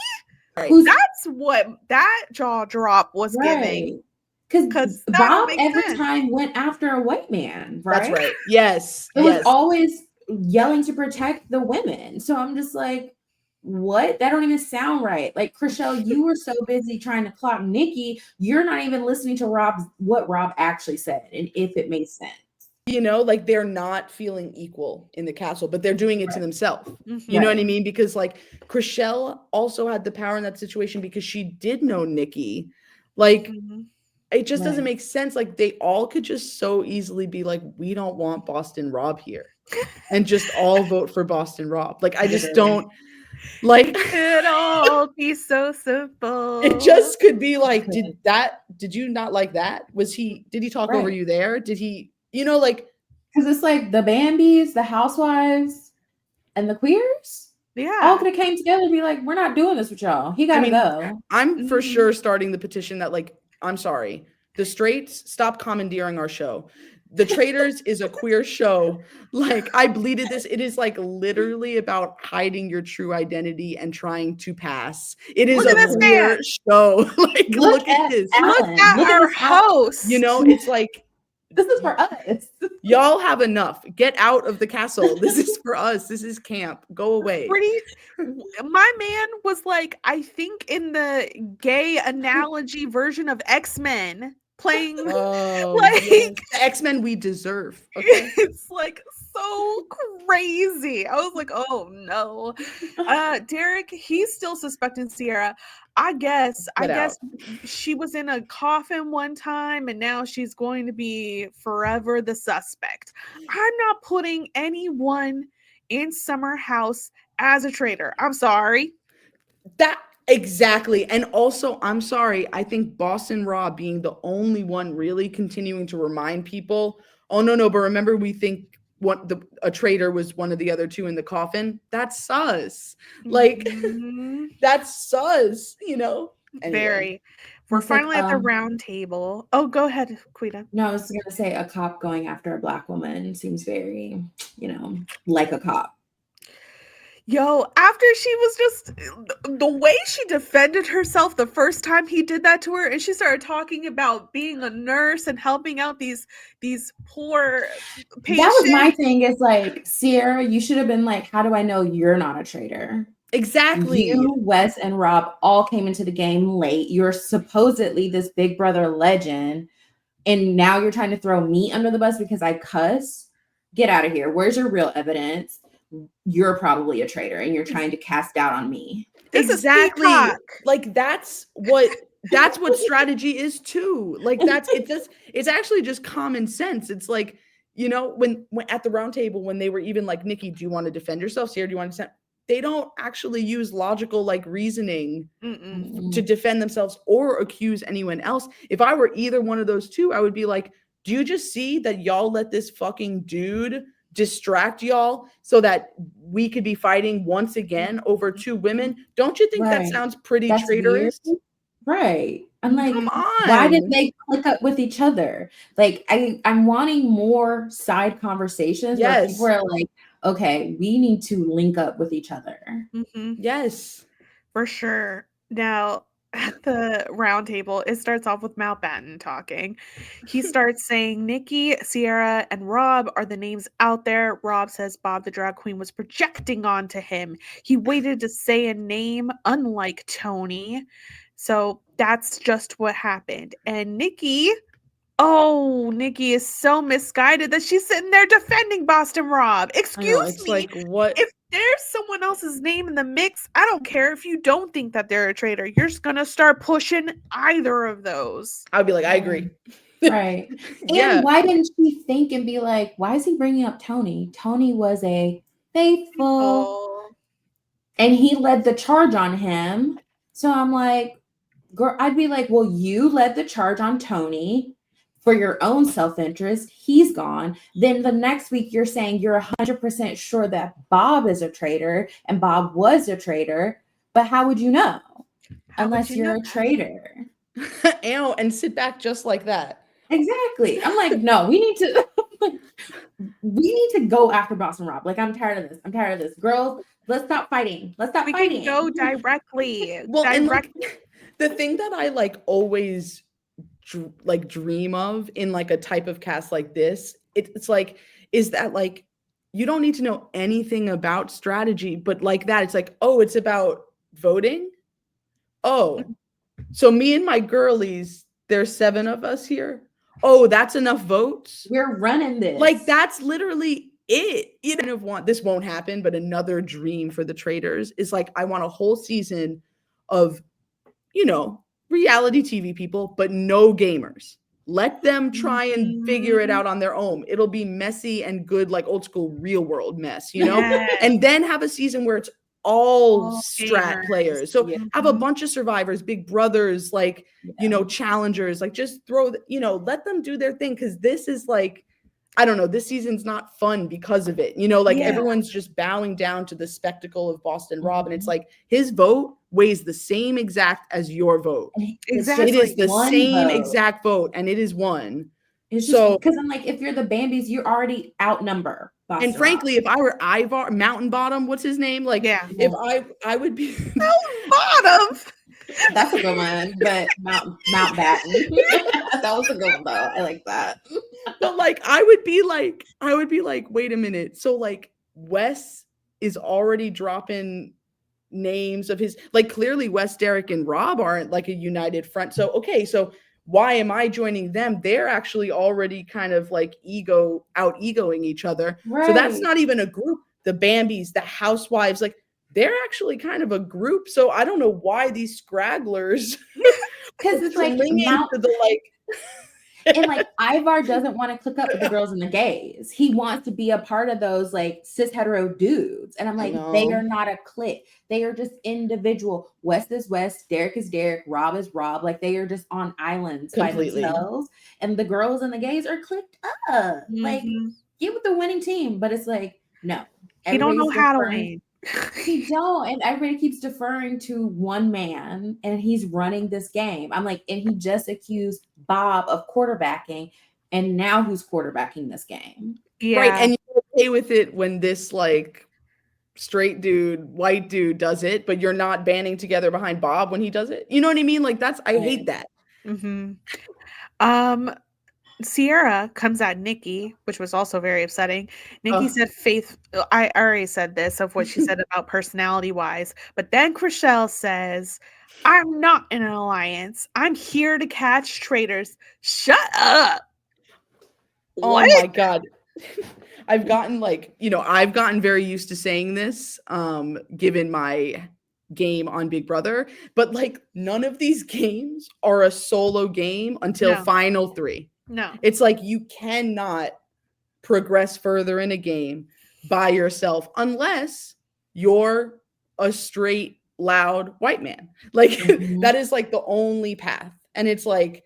Right. That's what that jaw drop was giving. Because Bob every time went after a white man, right? That's right. Yes. It was always yelling to protect the women. So I'm just like, what? That don't even sound right. Like, Chrishell, you were so busy trying to clock Nikki, you're not even listening to what Rob actually said and if it made sense. You know, like they're not feeling equal in the castle, but they're doing it to themselves. You know what I mean? Because like Chrishell also had the power in that situation because she did know Nikki. Like, it just doesn't make sense. Like, they all could just so easily be like, we don't want Boston Rob here, and just all vote for Boston Rob. Like, I just don't. Like, it all be so simple. It just could be like, did you not like that? Did he talk over you there? Did he, like, because it's like the Bambis, the housewives, and the queers, all could have came together and be like, we're not doing this with y'all. He gotta go. I'm for sure starting the petition that, like, I'm sorry, the straights, stop commandeering our show. The Traitors is a queer show. Like, I bleeded this. It is like literally about hiding your true identity and trying to pass. It is a queer show. Like, look at this. Look at our host. It's like, this is for us. Y'all have enough. Get out of the castle. This is for us. This is camp. Go away. My man was like, I think in the gay analogy version of X-Men, playing the X-Men we deserve. Okay. It's like so crazy. I was like, oh no. Derek, he's still suspecting Sierra. I guess she was in a coffin one time and now she's going to be forever the suspect. I'm not putting anyone in Summer House as a traitor. I'm sorry. Exactly. And also, I'm sorry, I think Boston Rob being the only one really continuing to remind people, oh, no, but remember, we think a traitor was one of the other two in the coffin. That's sus. Like, that's sus, Anyway. Very. We're finally at the round table. Oh, go ahead, Quita. No, I was going to say a cop going after a Black woman seems very, like a cop. Yo, after she was just the way she defended herself the first time he did that to her, and she started talking about being a nurse and helping out these poor patients. That was my thing. Is like, Sierra, you should have been like, how do I know you're not a traitor? Exactly. You, Wes, and Rob all came into the game late. You're supposedly this Big Brother legend, and now you're trying to throw me under the bus because I cuss. Get out of here. Where's your real evidence? You're probably a traitor and you're trying to cast doubt on me. Exactly. Like, that's what strategy is too. Like, it's actually just common sense. It's like, when at the round table, when they were even like, Nikki, do you want to defend yourself? Sierra, do you want to defend? They don't actually use logical like reasoning to defend themselves or accuse anyone else. If I were either one of those two, I would be like, do you just see that y'all let this fucking dude distract y'all so that we could be fighting once again over two women? Don't you think that sounds pretty traitorous? Weird. Right. I'm like, come on. Why did they click up with each other? Like, I'm wanting more side conversations where people are like, okay, we need to link up with each other. Yes, for sure. Now, at the round table, it starts off with Mountbatten talking. He starts saying Nikki, Sierra, and Rob are the names out there. Rob says Bob the drag queen was projecting onto him. He waited to say a name, unlike Tony. So that's just what happened. And Nikki is so misguided that she's sitting there defending Boston Rob. Excuse me. Like, what? If there's someone else's name in the mix, I don't care if you don't think that they're a traitor. You're just going to start pushing either of those. I'd be like, I agree. Right. And why didn't she think and be like, why is he bringing up Tony? Tony was a faithful. And he led the charge on him. So I'm like, girl, I'd be like, well, you led the charge on Tony for your own self-interest. He's gone. Then the next week you're saying you're 100% sure that Bob is a traitor and Bob was a traitor. But how would you know? Unless you're a traitor. And sit back just like that. Exactly. I'm like, no, we need to go after Boston Rob. Like, I'm tired of this. Girls, let's stop fighting. We can go directly. Well, and like, the thing that I like always like dream of in like a type of cast like this, it's like, is that like, you don't need to know anything about strategy, but like that, it's like, oh, it's about voting. Oh, so me and my girlies, there's 7 of us here. Oh, that's enough votes. We're running this. Like, that's literally it. You kind of want, this won't happen, but another dream for the Traitors is like, I want a whole season of, you know, reality TV people, but no gamers. Let them try and figure it out on their own. It'll be messy and good, like old school real world mess, you know? Yes. And then have a season where it's all strat gamers. players. So have a bunch of survivors, big brothers, like, you know, challengers, like just throw, you know, let them do their thing. Cause this is like, I don't know, this season's not fun because of it. You know, like everyone's just bowing down to the spectacle of Boston Rob. And it's like, his vote weighs the same exact as your vote. Exactly. It is the same exact vote, and it is one. It's so because I'm like, if you're the Bambis, you already outnumber Boston and frankly, Rob. if I were Ivar Mountain Bottom, what's his name? Like, if I would be Mountain Bottom. That's a good one, but Mountbatten. That was a good one though. I like that. But like, I would be like, wait a minute. So like, Wes is already dropping names of his, like, clearly Wes, Derek, and Rob aren't like a united front. So okay, so why am I joining them? They're actually already kind of like out-egoing each other. Right. So that's not even a group. The Bambis, the housewives, like, they're actually kind of a group. So I don't know why these scragglers, because it's like to the like. And like, Ivar doesn't want to click up with the girls and the gays. He wants to be a part of those like cis hetero dudes. And I'm like, they are not a clique. They are just individual. Wes is Wes, Derek is Derek, Rob is Rob. Like, they are just on islands completely by themselves. And the girls and the gays are clicked up. Like, get with the winning team. But it's like, no. He don't know how to win. He don't, and everybody keeps deferring to one man, and he's running this game. I'm like, and he just accused Bob of quarterbacking, and now who's quarterbacking this game? Yeah, right. And you're okay with it when this like straight dude, white dude does it, but you're not banding together behind Bob when he does it. You know what I mean? Like, that's, I hate that. Sierra comes at Nikki, which was also very upsetting. Nikki said Faith, I already said this of what she said about personality wise, but then Chrishell says, I'm not in an alliance. I'm here to catch traitors. Shut up. What? Oh my God. I've gotten like, you know, I've gotten very used to saying this, given my game on Big Brother, but like, none of these games are a solo game until final 3. No, it's like, you cannot progress further in a game by yourself unless you're a straight, loud white man. Like, that is like the only path. And it's like,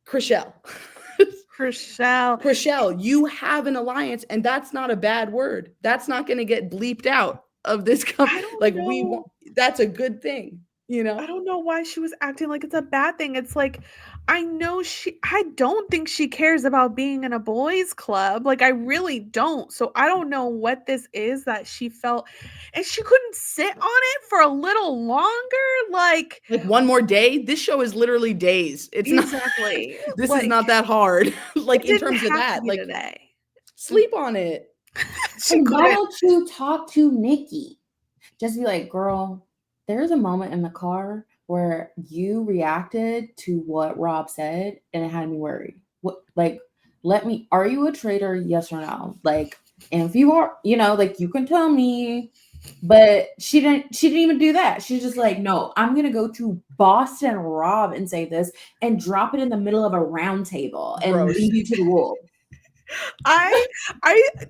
Chrishell, you have an alliance, and that's not a bad word. That's not going to get bleeped out of this company. Like, that's a good thing. You know, I don't know why she was acting like it's a bad thing. It's like, I don't think she cares about being in a boys' club. Like, I really don't. So I don't know what this is that she felt, and she couldn't sit on it for a little longer. Like one more day. This show is literally days. It's exactly. Not, this is not that hard. Like, in terms of that, like, today. Sleep on it. Why don't you talk to Nikki? Just be like, girl, there's a moment in the car where you reacted to what Rob said, and it had me worried. What, like, are you a traitor? Yes or no? Like, and if you are, you know, like, you can tell me. But she didn't even do that. She's just like, no, I'm gonna go to Boston Rob and say this and drop it in the middle of a round table and leave you to the wolves. I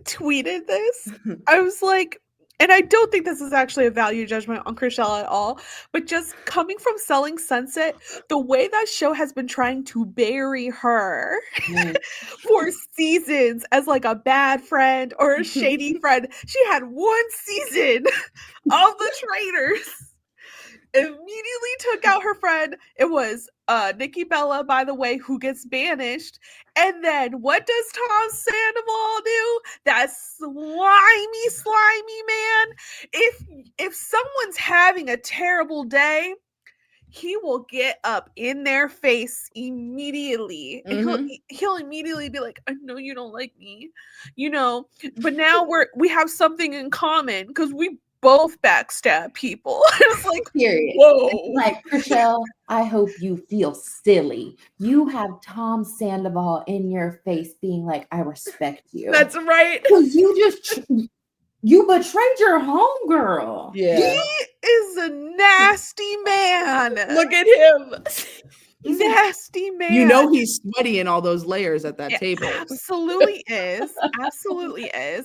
tweeted this. I was like, and I don't think this is actually a value judgment on Chrishell at all, but just coming from Selling Sunset, the way that show has been trying to bury her for seasons as like a bad friend or a shady friend. She had one season of the Traitors. immediately took out her friend. It was Nikki Bella, by the way, who gets banished. And then what does Tom Sandoval do? That slimy man. If someone's having a terrible day, he will get up in their face immediately. And he'll immediately be like, I know you don't like me, but now we have something in common because we both backstab people. It's like, period. whoa. It's like, Chrishell, I hope you feel silly. You have Tom Sandoval in your face being like, I respect you. That's right. You betrayed your homegirl. Yeah. He is a nasty man. Look at him. Nasty man. You know he's sweaty in all those layers at that table. Absolutely is. Absolutely is.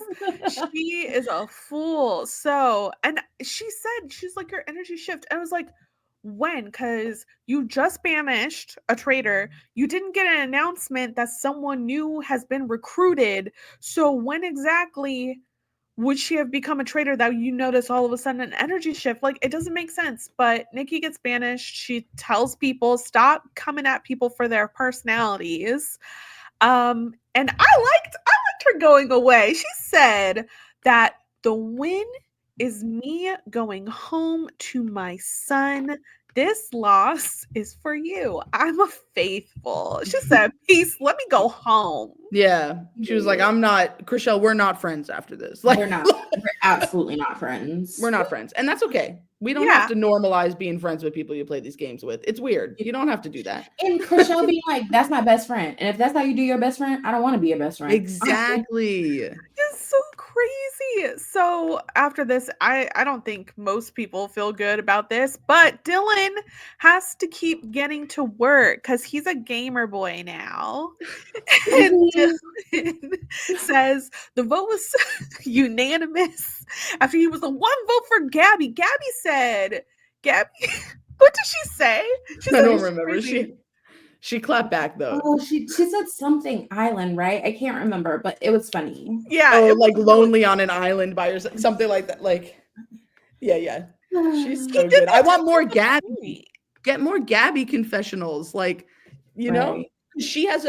She is a fool. So, and she said, she's like, your energy shift. I was like, when? Because you just banished a traitor. You didn't get an announcement that someone new has been recruited. So when exactly would she have become a traitor that you notice all of a sudden an energy shift? Like, it doesn't make sense. But Nikki gets banished. She tells people, stop coming at people for their personalities. And I liked her going away. She said that the win is me going home to my son. This loss is for you. I'm a faithful. She said, peace, let me go home. Yeah. She was like, I'm not, Chrishell, we're not friends after this. Like, We're not. We're absolutely not friends. We're not friends. And that's okay. We don't have to normalize being friends with people you play these games with. It's weird. You don't have to do that. And Chrishell being like, that's my best friend. And if that's how you do your best friend, I don't want to be your best friend. Exactly. It's so crazy. So after this, I don't think most people feel good about this, but Dylan has to keep getting to work because he's a gamer boy now. And Dylan says the vote was unanimous after he was the one vote for Gabby. Gabby said, what did she say? I don't remember. She clapped back though. Oh, she said something island, right? I can't remember, but it was funny. Yeah. Oh, like lonely on an island by yourself, something like that. Like, yeah. She's so good. I want more Gabby. Get more Gabby confessionals. Like, you know, she has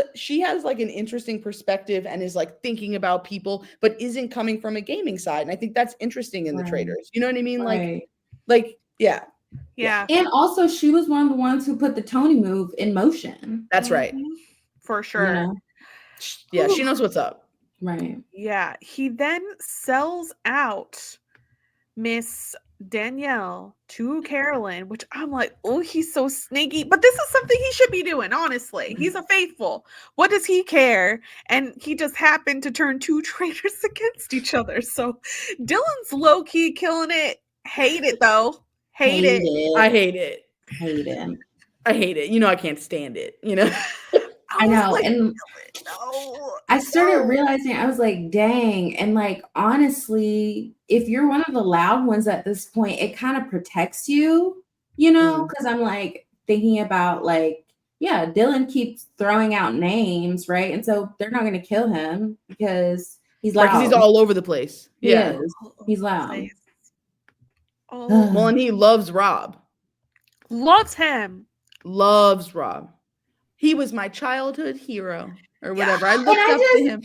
like an interesting perspective and is like thinking about people, but isn't coming from a gaming side. And I think that's interesting in the Traitors. You know what I mean? Like, yeah. Yeah. And also she was one of the ones who put the Tony move in motion. That's right. For sure. You know? Yeah, she knows what's up. Right. Yeah. He then sells out Miss Danielle to Carolyn, which I'm like, oh, he's so sneaky. But this is something he should be doing, honestly. He's a faithful. What does he care? And he just happened to turn two traitors against each other. So Dylan's low-key killing it. Hate it, though. Hate it. I hate it. Hate it. I hate it. You know, I can't stand it. You know? I know. Like, and I started realizing, I was like, dang. And like, honestly, if you're one of the loud ones at this point, it kind of protects you, you know? Because I'm like thinking about like, yeah, Dylan keeps throwing out names, right? And so they're not going to kill him because he's loud. Because he's all over the place. Yeah. He's loud. Well, and he loves Rob. Loves him. Loves Rob. He was my childhood hero or whatever. I looked up to him.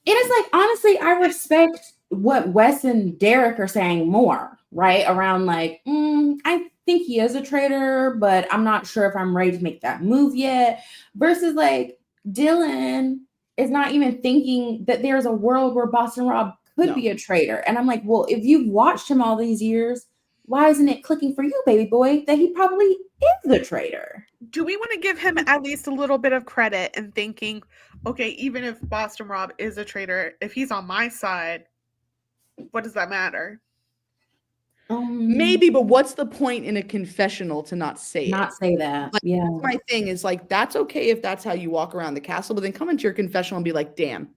It is like, honestly, I respect what Wes and Derek are saying more, right? Around like, I think he is a traitor, but I'm not sure if I'm ready to make that move yet. Versus like Dylan is not even thinking that there's a world where Boston Rob could be a traitor. And I'm like, well, if you've watched him all these years, why isn't it clicking for you, baby boy, that he probably is a traitor? Do we want to give him at least a little bit of credit and thinking, okay, even if Boston Rob is a traitor, if he's on my side, what does that matter? Maybe, but what's the point in a confessional to not say that? Like, my thing is like, that's okay if that's how you walk around the castle, but then come into your confessional and be like, damn,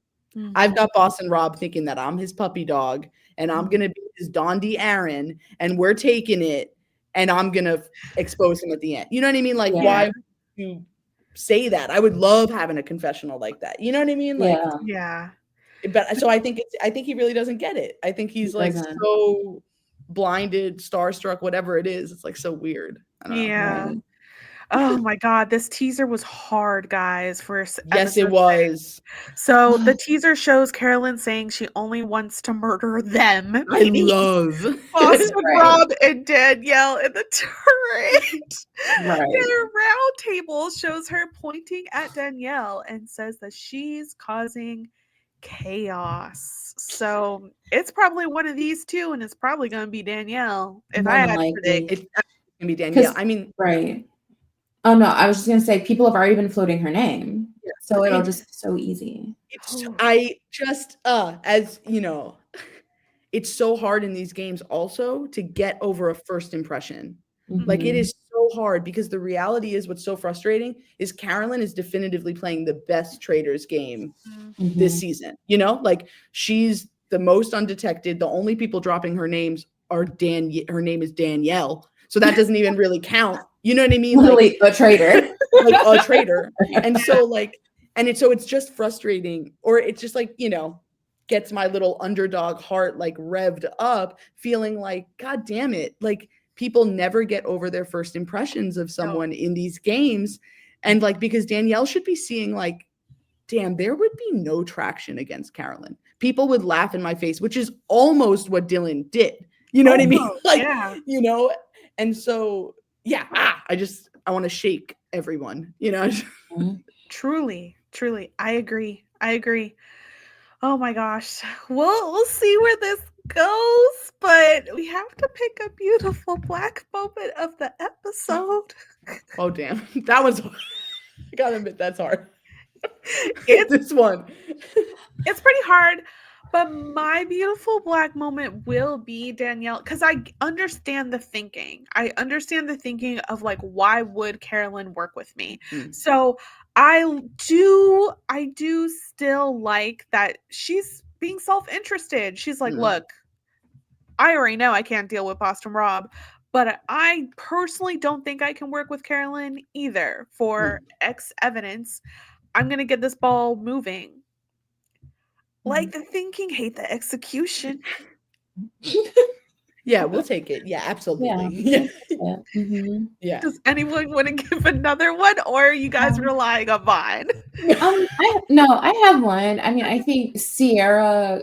I've got Boston Rob thinking that I'm his puppy dog and I'm going to be his Dondi Aaron and we're taking it and I'm going to expose him at the end. You know what I mean? Like, why would you say that? I would love having a confessional like that. You know what I mean? Like, yeah. But so I think he really doesn't get it. I think he's like so blinded, starstruck, whatever it is. It's like so weird. I don't know. Yeah. Oh my God, this teaser was hard, guys. Yes, it was. So the teaser shows Carolyn saying she only wants to murder them. I love Boston Right. Rob and Danielle in the turret. Right. Their round table shows her pointing at Danielle and says that she's causing chaos. So it's probably one of these two, and it's probably going to be Danielle. If More I than had to likely. predict. It's gonna be Danielle. I mean, right. Oh no, I was just gonna say people have already been floating her name, Yeah. so it'll just be so easy. I just as you know, it's so hard in these games also to get over a first impression. Like it is so hard because the reality is what's so frustrating is Carolyn is definitively playing the best Traitors game this season. You know, like she's the most undetected. The only people dropping her names are her name is Danielle. So that doesn't even really count. You know what I mean? Literally a traitor. Like a traitor. And so like, it's just frustrating, or it's just like, you know, gets my little underdog heart like revved up, feeling like, God damn it. Like people never get over their first impressions of someone in these games. And like, because Danielle should be seeing like, damn, there would be no traction against Carolyn. People would laugh in my face, which is almost what Dylan did. You know what I mean? Like, you know, and so, yeah, I want to shake everyone, you know? Truly. I agree. Oh my gosh. We'll see where this goes, but we have to pick a beautiful black moment of the episode. Oh, damn. That was, I gotta admit, that's hard. It's this one. It's pretty hard. But my beautiful black moment will be Danielle, because I understand the thinking. I understand the thinking of like, why would Carolyn work with me? So I do still like that she's being self-interested. She's like, look, I already know I can't deal with Boston Rob, but I personally don't think I can work with Carolyn either for X evidence. I'm going to get this ball moving. Like the thinking, hate the execution. Yeah, we'll take it. Yeah, absolutely. Yeah. Does anyone want to give another one, or are you guys relying on mine? I have one. I mean, I think Sierra,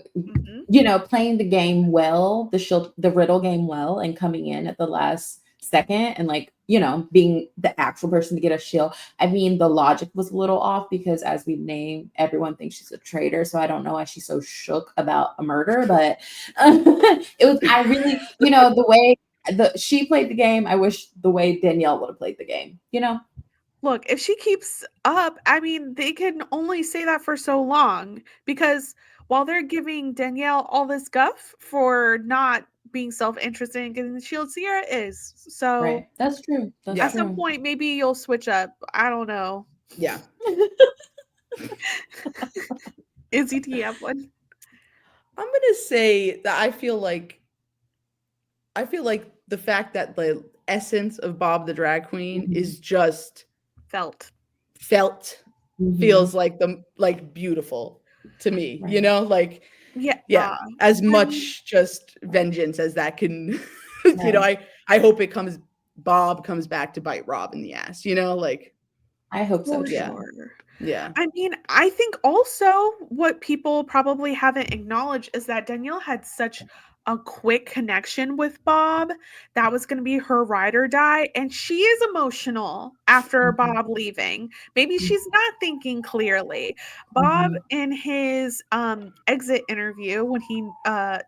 you know, playing the game well, the riddle game well, and coming in at the last second and like, you know, being the actual person to get a shield. I mean, the logic was a little off because as we named, everyone thinks she's a traitor. So I don't know why she's so shook about a murder, but I really, you know, the way she played the game, I wish the way Danielle would have played the game, you know? Look, if she keeps up, I mean, they can only say that for so long because while they're giving Danielle all this guff for not being self-interested in getting the shield, Sierra is. So right. That's true. At some point, maybe you'll switch up. I don't know. Yeah. Izzy, do you have one? I'm gonna say that I feel like the fact that the essence of Bob the drag queen is just felt feels like beautiful to me, you know, like as much just vengeance as that can you know, I hope Bob comes back to bite Rob in the ass, you know, like I hope so. Yeah. I mean, I think also what people probably haven't acknowledged is that Danielle had such a quick connection with Bob. That was going to be her ride or die. And she is emotional after Bob leaving. Maybe she's not thinking clearly. Bob, in his exit interview, when he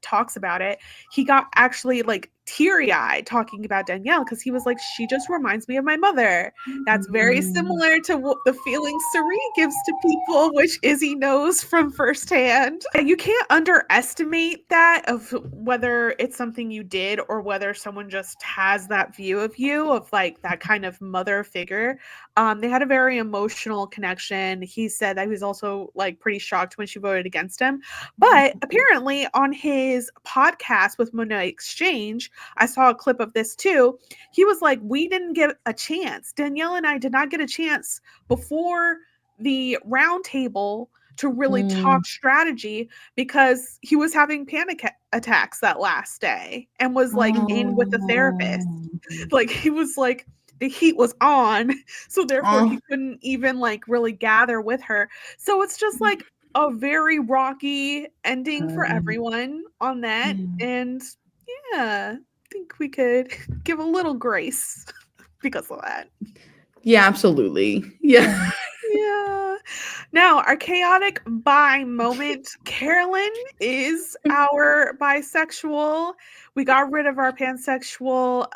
talks about it, he got actually like teary-eyed talking about Danielle because he was like, she just reminds me of my mother. That's very similar to the feelings Cerie gives to people, which Izzy knows from firsthand. You can't underestimate that of whether it's something you did or whether someone just has that view of you, of like that kind of mother figure. They had a very emotional connection. He said that he was also like pretty shocked when she voted against him. But apparently on his podcast with Monet Exchange, I saw a clip of this too. He was like, we didn't get a chance. Danielle and I did not get a chance before the round table to really talk strategy because he was having panic attacks that last day and was like in with the therapist. Like he was like, the heat was on, so therefore he couldn't even like really gather with her. So it's just like a very rocky ending for everyone on that. And yeah, I think we could give a little grace because of that. Yeah, absolutely. Yeah. Yeah. Now, our chaotic bi moment. Carolyn is our bisexual. We got rid of our pansexual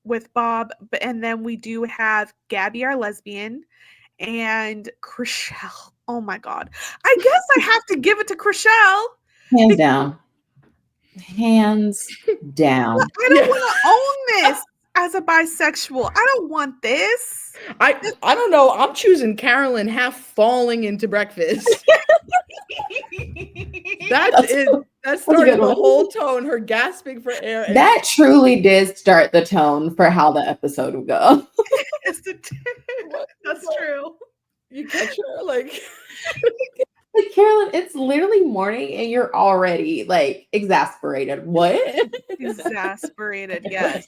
with Bob, and then we do have Gabby, our lesbian, and Chrishell. Oh my god. I guess I have to give it to Chrishell. Hands down. Hands down. I don't want to own this as a bisexual. I don't want this. I don't know. I'm choosing Carolyn half falling into breakfast. That started the whole tone, her gasping for air. That truly did start the tone for how the episode would go. Yes, it did. That's true. You catch her like Carolyn, it's literally morning and you're already like exasperated. What? Exasperated, yes.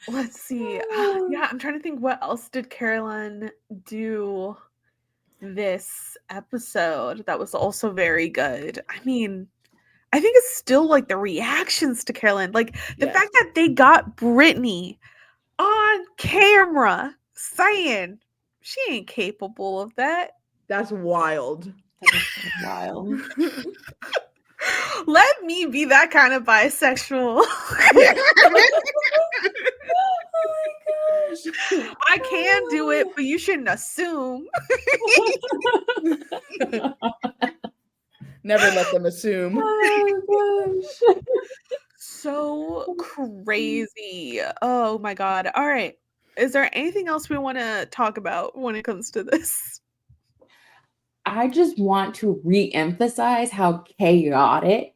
Let's see. Yeah, I'm trying to think what else did Carolyn do this episode that was also very good. I mean, I think it's still like the reactions to Carolyn, like the fact that they got Brittany on camera saying she ain't capable of that. That's wild. That's wild. Let me be that kind of bisexual. I can do it, but you shouldn't assume. Never let them assume. Oh gosh. So crazy. Oh my god. All right. Is there anything else we want to talk about when it comes to this? I just want to re-emphasize how chaotic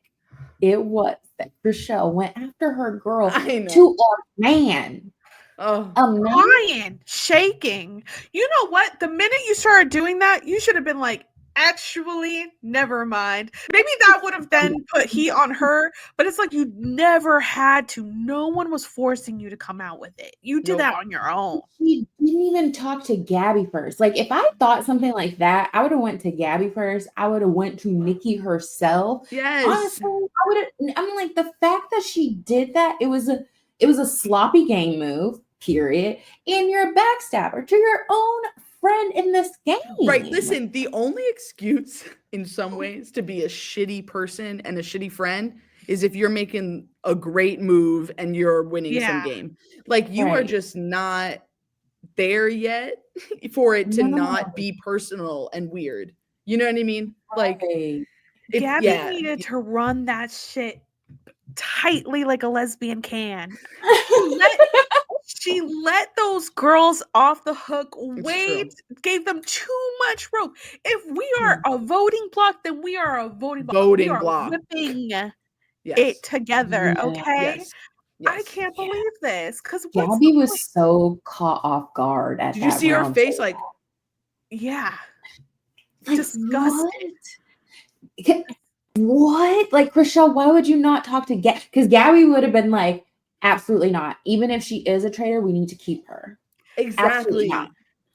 it was that Chrishell went after her girl to a man. Oh, crying, shaking. You know what? The minute you started doing that, you should have been like, actually, never mind. Maybe that would have then put heat on her, but it's like you never had to. No one was forcing you to come out with it. You did that on your own. He didn't even talk to Gabby first. Like if I thought something like that, I would have went to Gabby first. I would have went to Nikki herself. Yes. Honestly, I would have. I mean, like the fact that she did that, it was a sloppy game move. Period. And you're a backstabber to your own friend in this game. Right. Listen, the only excuse in some ways to be a shitty person and a shitty friend is if you're making a great move and you're winning some game. Like you are just not there yet for it to not be personal and weird. You know what I mean? Like Gabby needed to run that shit tightly like a lesbian can. She let those girls off the hook. Gave them too much rope. If we are a voting block, then we are a voting block. Whipping it together, okay? Yes. I can't believe this because Gabby was so caught off guard at Did you see her face? Like, disgusted. What? Like, Chrishell, why would you not talk to Gabby? Because Gabby would have been like, absolutely not. Even if she is a traitor, we need to keep her. Exactly.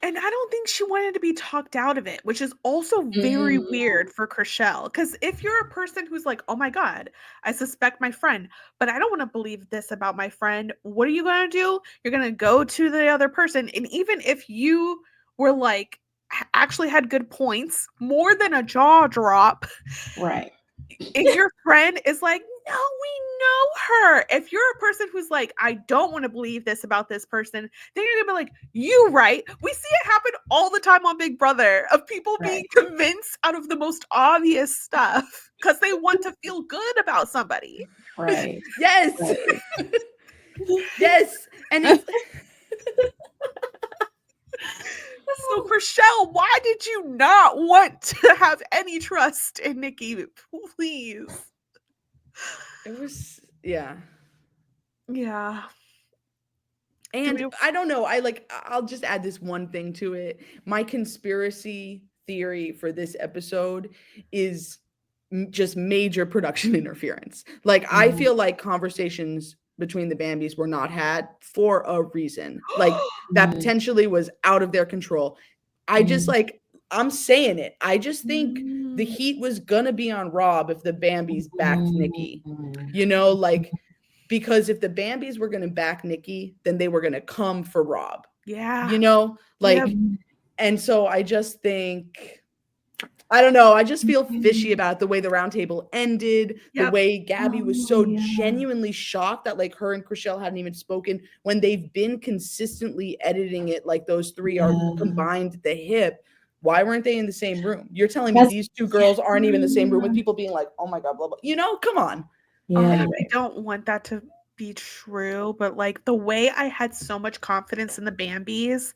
And I don't think she wanted to be talked out of it, which is also very weird for Chrishell. Because if you're a person who's like, oh my God, I suspect my friend, but I don't want to believe this about my friend, what are you going to do? You're going to go to the other person. And even if you were like, actually had good points, more than a jaw drop. Right. If your friend is like, no, we know her. If you're a person who's like, I don't want to believe this about this person, then you're gonna be like, you right. We see it happen all the time on Big Brother of people being convinced out of the most obvious stuff because they want to feel good about somebody. Right. Yes. Right. Yes. And it's so Chrishell, why did you not want to have any trust in Nikki? Please. It was, yeah. And I don't know. I'll just add this one thing to it. My conspiracy theory for this episode is just major production interference. Like, I feel like conversations between the Bambis were not had for a reason. Like, that potentially was out of their control. I just like, I'm saying it. I just think the heat was gonna be on Rob if the Bambis backed Nikki. You know, like, because if the Bambis were gonna back Nikki, then they were gonna come for Rob. Yeah. You know, like, and so I just think, I don't know, I just feel fishy about the way the roundtable ended, the way Gabby was so genuinely shocked that like her and Chrishell hadn't even spoken when they've been consistently editing it like those three are combined at the hip. Why weren't they in the same room? You're telling me these two girls aren't even in the same room with people being like, oh my God, blah, blah. You know, come on. Anyway. I don't want that to be true, but like the way I had so much confidence in the Bambis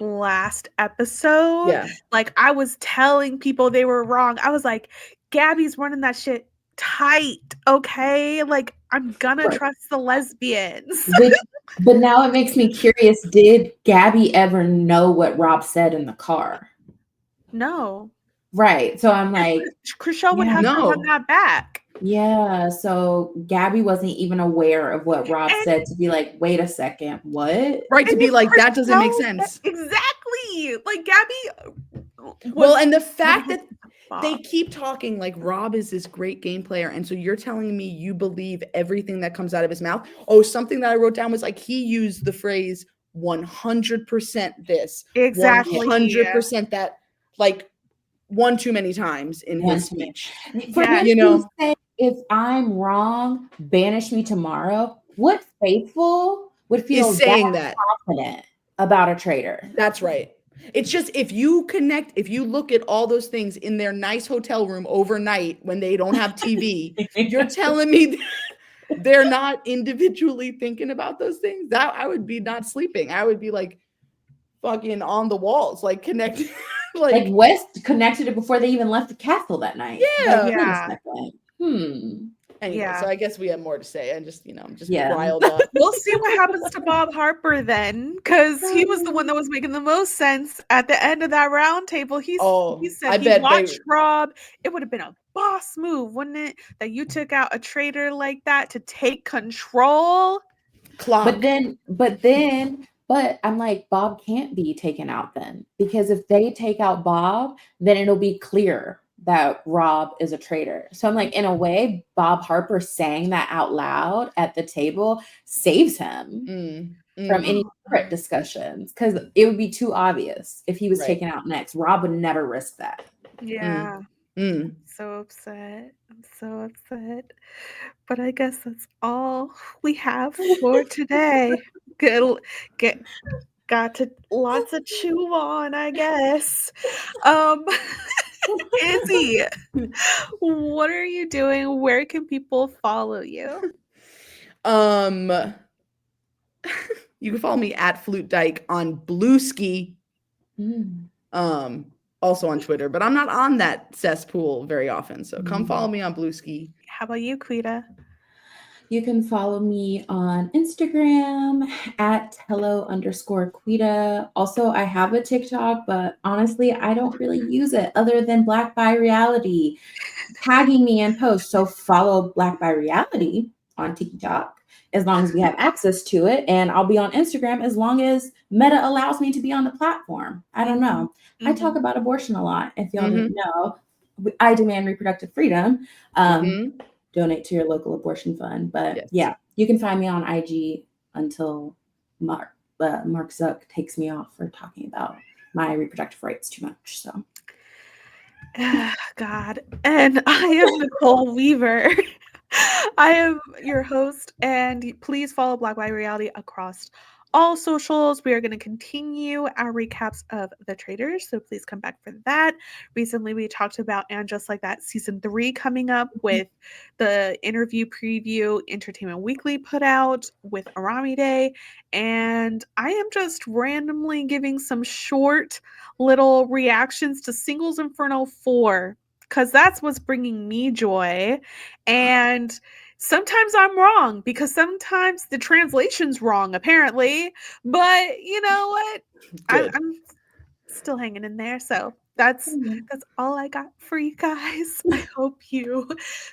last episode, like I was telling people they were wrong. I was like, Gabby's running that shit tight, okay? Like, I'm gonna trust the lesbians. But now it makes me curious, did Gabby ever know what Rob said in the car? No. Right. So I'm like, Chrishell would have to run that back. Yeah. So Gabby wasn't even aware of what Rob said to be like, wait a second, what? Right. To be like, that doesn't make sense. Exactly. Like Gabby. Well, and the fact that they keep talking like Rob is this great game player. And so you're telling me you believe everything that comes out of his mouth. Oh, something that I wrote down was like, he used the phrase 100% this. Exactly. 100% that, like, one too many times in his speech. For him to say, if I'm wrong, banish me tomorrow. What faithful would feel saying that confident about a traitor? That's right. It's just if you look at all those things in their nice hotel room overnight when they don't have TV, you're telling me they're not individually thinking about those things? That I would be not sleeping. I would be like fucking on the walls, like connected. like West connected it before they even left the castle that night. Yeah. Like, Anyway, so I guess we have more to say. I'm just riled up. We'll see what happens to Bob Harper then, because he was the one that was making the most sense at the end of that round table. He said he watched Rob. It would have been a boss move, wouldn't it? That you took out a traitor like that to take control. But I'm like, Bob can't be taken out then, because if they take out Bob, then it'll be clear that Rob is a traitor. So I'm like, in a way, Bob Harper saying that out loud at the table saves him from any secret discussions, because it would be too obvious if he was taken out next. Rob would never risk that. Yeah. I'm so upset. But I guess that's all we have for today. Got to lots of chew on, I guess. Izzy, what are you doing? Where can people follow you? You can follow me at Flute Dyke on Blueski. Also on Twitter, but I'm not on that cesspool very often. So come follow me on Blueski. How about you, Quita? You can follow me on Instagram at hello_Quita. Also, I have a TikTok, but honestly, I don't really use it other than Black by Reality tagging me in posts. So follow Black by Reality on TikTok as long as we have access to it. And I'll be on Instagram as long as Meta allows me to be on the platform. I don't know. I talk about abortion a lot. If y'all didn't know, I demand reproductive freedom. Donate to your local abortion fund. But yeah, you can find me on IG until Mark Zuck takes me off for talking about my reproductive rights too much. So, God. And I am Nicole Weaver. I am your host, and please follow Black by Reality across all socials. We are going to continue our recaps of the Traitors, so please come back for that. Recently, we talked about And Just Like That season 3 coming up with the interview preview Entertainment Weekly put out with Arami Day, and I am just randomly giving some short little reactions to Singles Inferno 4, because that's what's bringing me joy. And sometimes I'm wrong, because sometimes the translation's wrong, apparently. But you know what? I'm still hanging in there. So That's all I got for you guys. I hope you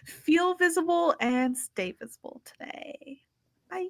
feel visible and stay visible today. Bye.